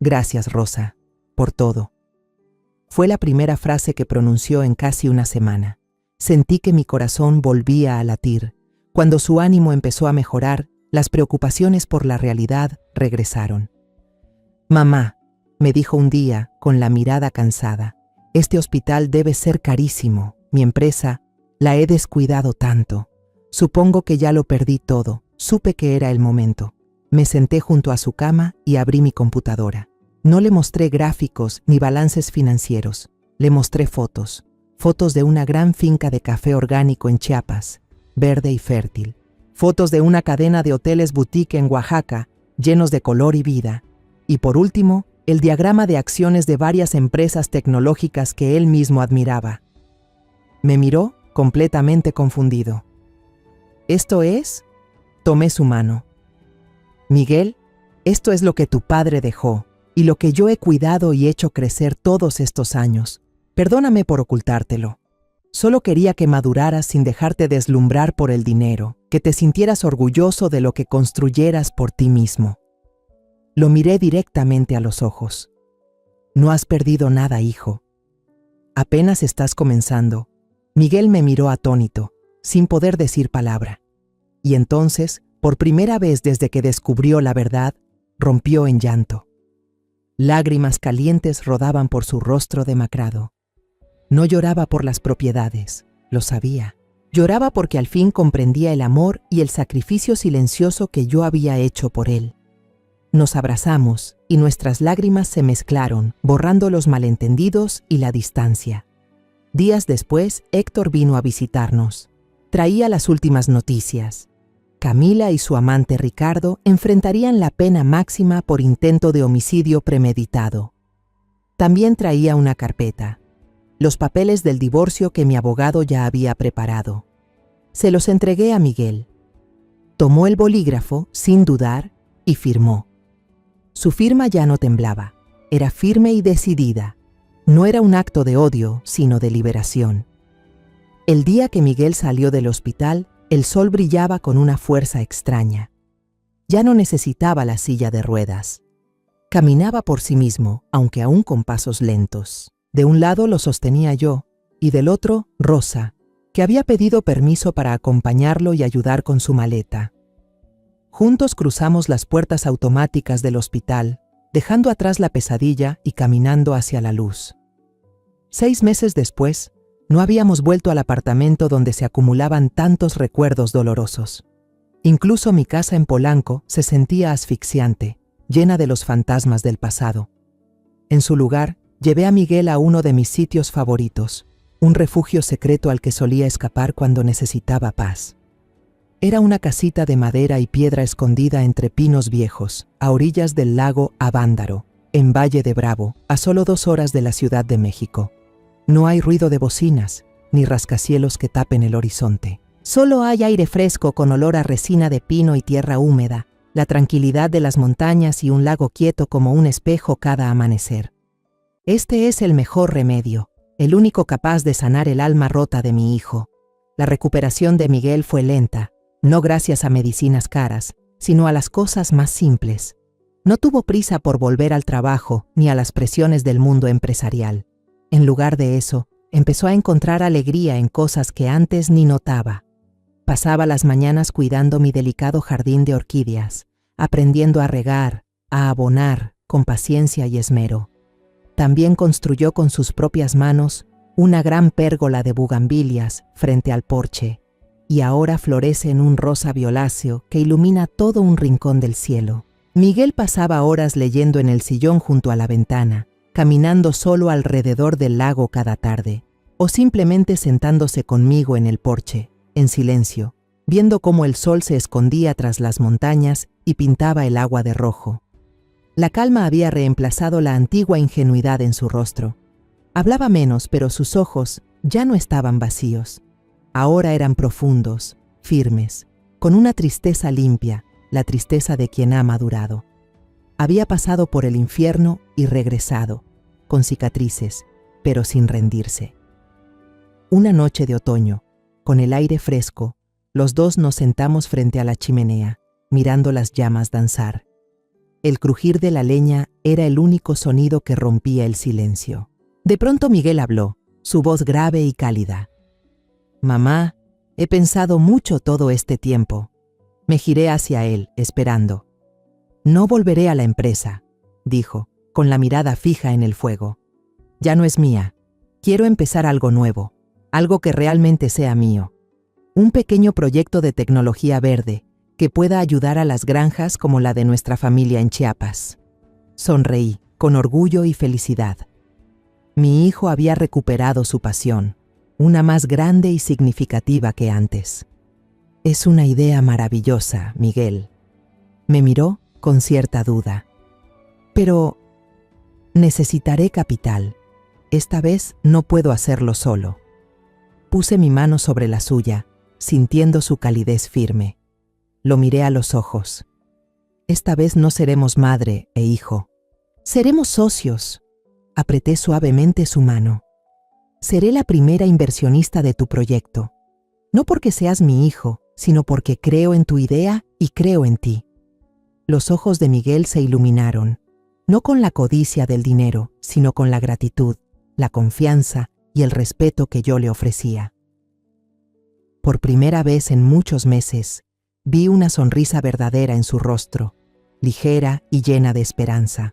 «Gracias, Rosa, por todo. Fue la primera frase que pronunció en casi una semana. Sentí que mi corazón volvía a latir. Cuando su ánimo empezó a mejorar, las preocupaciones por la realidad regresaron. «Mamá», me dijo un día, con la mirada cansada, «este hospital debe ser carísimo. Mi empresa, la he descuidado tanto. Supongo que ya lo perdí todo. Supe que era el momento». Me senté junto a su cama y abrí mi computadora. No le mostré gráficos ni balances financieros. Le mostré fotos. Fotos de una gran finca de café orgánico en Chiapas, verde y fértil. Fotos de una cadena de hoteles boutique en Oaxaca, llenos de color y vida. Y por último, el diagrama de acciones de varias empresas tecnológicas que él mismo admiraba. Me miró completamente confundido. «¿Esto es?». Tomé su mano. «Miguel, esto es lo que tu padre dejó y lo que yo he cuidado y hecho crecer todos estos años. Perdóname por ocultártelo. Solo quería que maduraras sin dejarte deslumbrar por el dinero, que te sintieras orgulloso de lo que construyeras por ti mismo». Lo miré directamente a los ojos. «No has perdido nada, hijo. Apenas estás comenzando». Miguel me miró atónito, sin poder decir palabra. Y entonces, por primera vez desde que descubrió la verdad, rompió en llanto. Lágrimas calientes rodaban por su rostro demacrado. No lloraba por las propiedades, lo sabía. Lloraba porque al fin comprendía el amor y el sacrificio silencioso que yo había hecho por él. Nos abrazamos y nuestras lágrimas se mezclaron, borrando los malentendidos y la distancia. Días después, Héctor vino a visitarnos. Traía las últimas noticias. Camila y su amante Ricardo enfrentarían la pena máxima por intento de homicidio premeditado. También traía una carpeta, los papeles del divorcio que mi abogado ya había preparado. Se los entregué a Miguel. Tomó el bolígrafo, sin dudar, y firmó. Su firma ya no temblaba, era firme y decidida. No era un acto de odio, sino de liberación. El día que Miguel salió del hospital, el sol brillaba con una fuerza extraña. Ya no necesitaba la silla de ruedas. Caminaba por sí mismo, aunque aún con pasos lentos. De un lado lo sostenía yo, y del otro, Rosa, que había pedido permiso para acompañarlo y ayudar con su maleta. Juntos cruzamos las puertas automáticas del hospital, dejando atrás la pesadilla y caminando hacia la luz. 6 meses después, no habíamos vuelto al apartamento donde se acumulaban tantos recuerdos dolorosos. Incluso mi casa en Polanco se sentía asfixiante, llena de los fantasmas del pasado. En su lugar, llevé a Miguel a uno de mis sitios favoritos, un refugio secreto al que solía escapar cuando necesitaba paz. Era una casita de madera y piedra escondida entre pinos viejos, a orillas del lago Avándaro, en Valle de Bravo, a solo 2 horas de la Ciudad de México. No hay ruido de bocinas, ni rascacielos que tapen el horizonte. Solo hay aire fresco con olor a resina de pino y tierra húmeda, la tranquilidad de las montañas y un lago quieto como un espejo cada amanecer. Este es el mejor remedio, el único capaz de sanar el alma rota de mi hijo. La recuperación de Miguel fue lenta, no gracias a medicinas caras, sino a las cosas más simples. No tuvo prisa por volver al trabajo ni a las presiones del mundo empresarial. En lugar de eso, empezó a encontrar alegría en cosas que antes ni notaba. Pasaba las mañanas cuidando mi delicado jardín de orquídeas, aprendiendo a regar, a abonar, con paciencia y esmero. También construyó con sus propias manos una gran pérgola de bugambilias frente al porche, y ahora florece en un rosa violáceo que ilumina todo un rincón del cielo. Miguel pasaba horas leyendo en el sillón junto a la ventana, caminando solo alrededor del lago cada tarde, o simplemente sentándose conmigo en el porche, en silencio, viendo cómo el sol se escondía tras las montañas y pintaba el agua de rojo. La calma había reemplazado la antigua ingenuidad en su rostro. Hablaba menos, pero sus ojos ya no estaban vacíos. Ahora eran profundos, firmes, con una tristeza limpia, la tristeza de quien ha madurado. Había pasado por el infierno y regresado, con cicatrices, pero sin rendirse. Una noche de otoño, con el aire fresco, los dos nos sentamos frente a la chimenea, mirando las llamas danzar. El crujir de la leña era el único sonido que rompía el silencio. De pronto Miguel habló, su voz grave y cálida. «Mamá, he pensado mucho todo este tiempo». Me giré hacia él, esperando. «No volveré a la empresa», dijo, con la mirada fija en el fuego. «Ya no es mía. Quiero empezar algo nuevo, algo que realmente sea mío. Un pequeño proyecto de tecnología verde que pueda ayudar a las granjas como la de nuestra familia en Chiapas». Sonreí, con orgullo y felicidad. Mi hijo había recuperado su pasión, una más grande y significativa que antes. «Es una idea maravillosa, Miguel». Me miró con cierta duda. «Pero necesitaré capital. Esta vez no puedo hacerlo solo». Puse mi mano sobre la suya, sintiendo su calidez firme. Lo miré a los ojos. «Esta vez no seremos madre e hijo. Seremos socios». Apreté suavemente su mano. «Seré la primera inversionista de tu proyecto. No porque seas mi hijo, sino porque creo en tu idea y creo en ti». Los ojos de Miguel se iluminaron, no con la codicia del dinero, sino con la gratitud, la confianza y el respeto que yo le ofrecía. Por primera vez en muchos meses, vi una sonrisa verdadera en su rostro, ligera y llena de esperanza.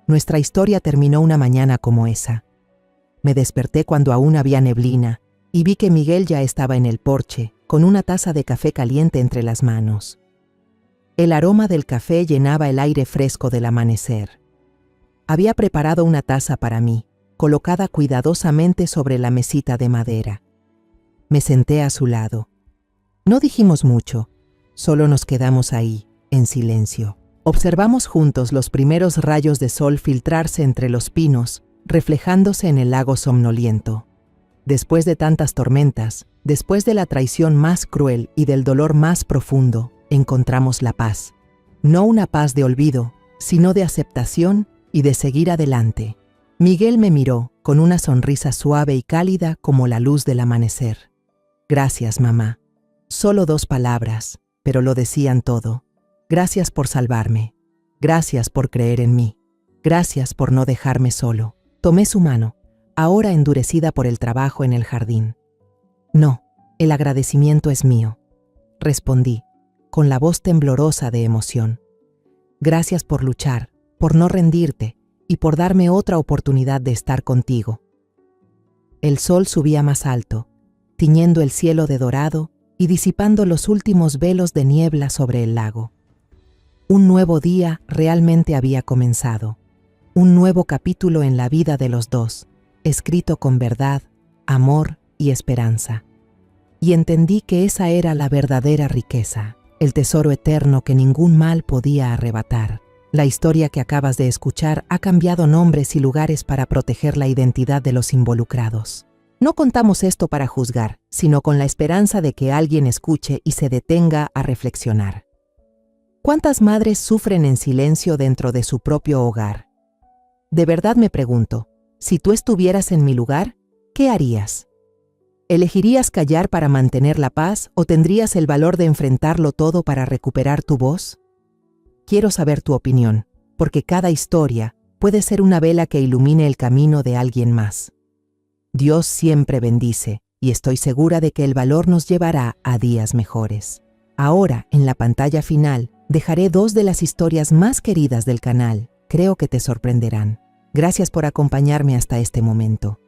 Nuestra historia terminó una mañana como esa. Me desperté cuando aún había neblina y vi que Miguel ya estaba en el porche, con una taza de café caliente entre las manos. El aroma del café llenaba el aire fresco del amanecer. Había preparado una taza para mí, colocada cuidadosamente sobre la mesita de madera. Me senté a su lado. No dijimos mucho, solo nos quedamos ahí, en silencio. Observamos juntos los primeros rayos de sol filtrarse entre los pinos, reflejándose en el lago somnoliento. Después de tantas tormentas, después de la traición más cruel y del dolor más profundo, encontramos la paz. No una paz de olvido, sino de aceptación y de seguir adelante. Miguel me miró con una sonrisa suave y cálida como la luz del amanecer. «Gracias, mamá». Solo 2 palabras, pero lo decían todo. Gracias por salvarme. Gracias por creer en mí. Gracias por no dejarme solo. Tomé su mano, ahora endurecida por el trabajo en el jardín. «No, el agradecimiento es mío», respondí, con la voz temblorosa de emoción. «Gracias por luchar, por no rendirte y por darme otra oportunidad de estar contigo». El sol subía más alto, tiñendo el cielo de dorado y disipando los últimos velos de niebla sobre el lago. Un nuevo día realmente había comenzado, un nuevo capítulo en la vida de los dos, escrito con verdad, amor y esperanza. Y entendí que esa era la verdadera riqueza, el tesoro eterno que ningún mal podía arrebatar. La historia que acabas de escuchar ha cambiado nombres y lugares para proteger la identidad de los involucrados. No contamos esto para juzgar, sino con la esperanza de que alguien escuche y se detenga a reflexionar. ¿Cuántas madres sufren en silencio dentro de su propio hogar? De verdad me pregunto, si tú estuvieras en mi lugar, ¿qué harías? ¿Elegirías callar para mantener la paz o tendrías el valor de enfrentarlo todo para recuperar tu voz? Quiero saber tu opinión, porque cada historia puede ser una vela que ilumine el camino de alguien más. Dios siempre bendice, y estoy segura de que el valor nos llevará a días mejores. Ahora, en la pantalla final, dejaré 2 de las historias más queridas del canal. Creo que te sorprenderán. Gracias por acompañarme hasta este momento.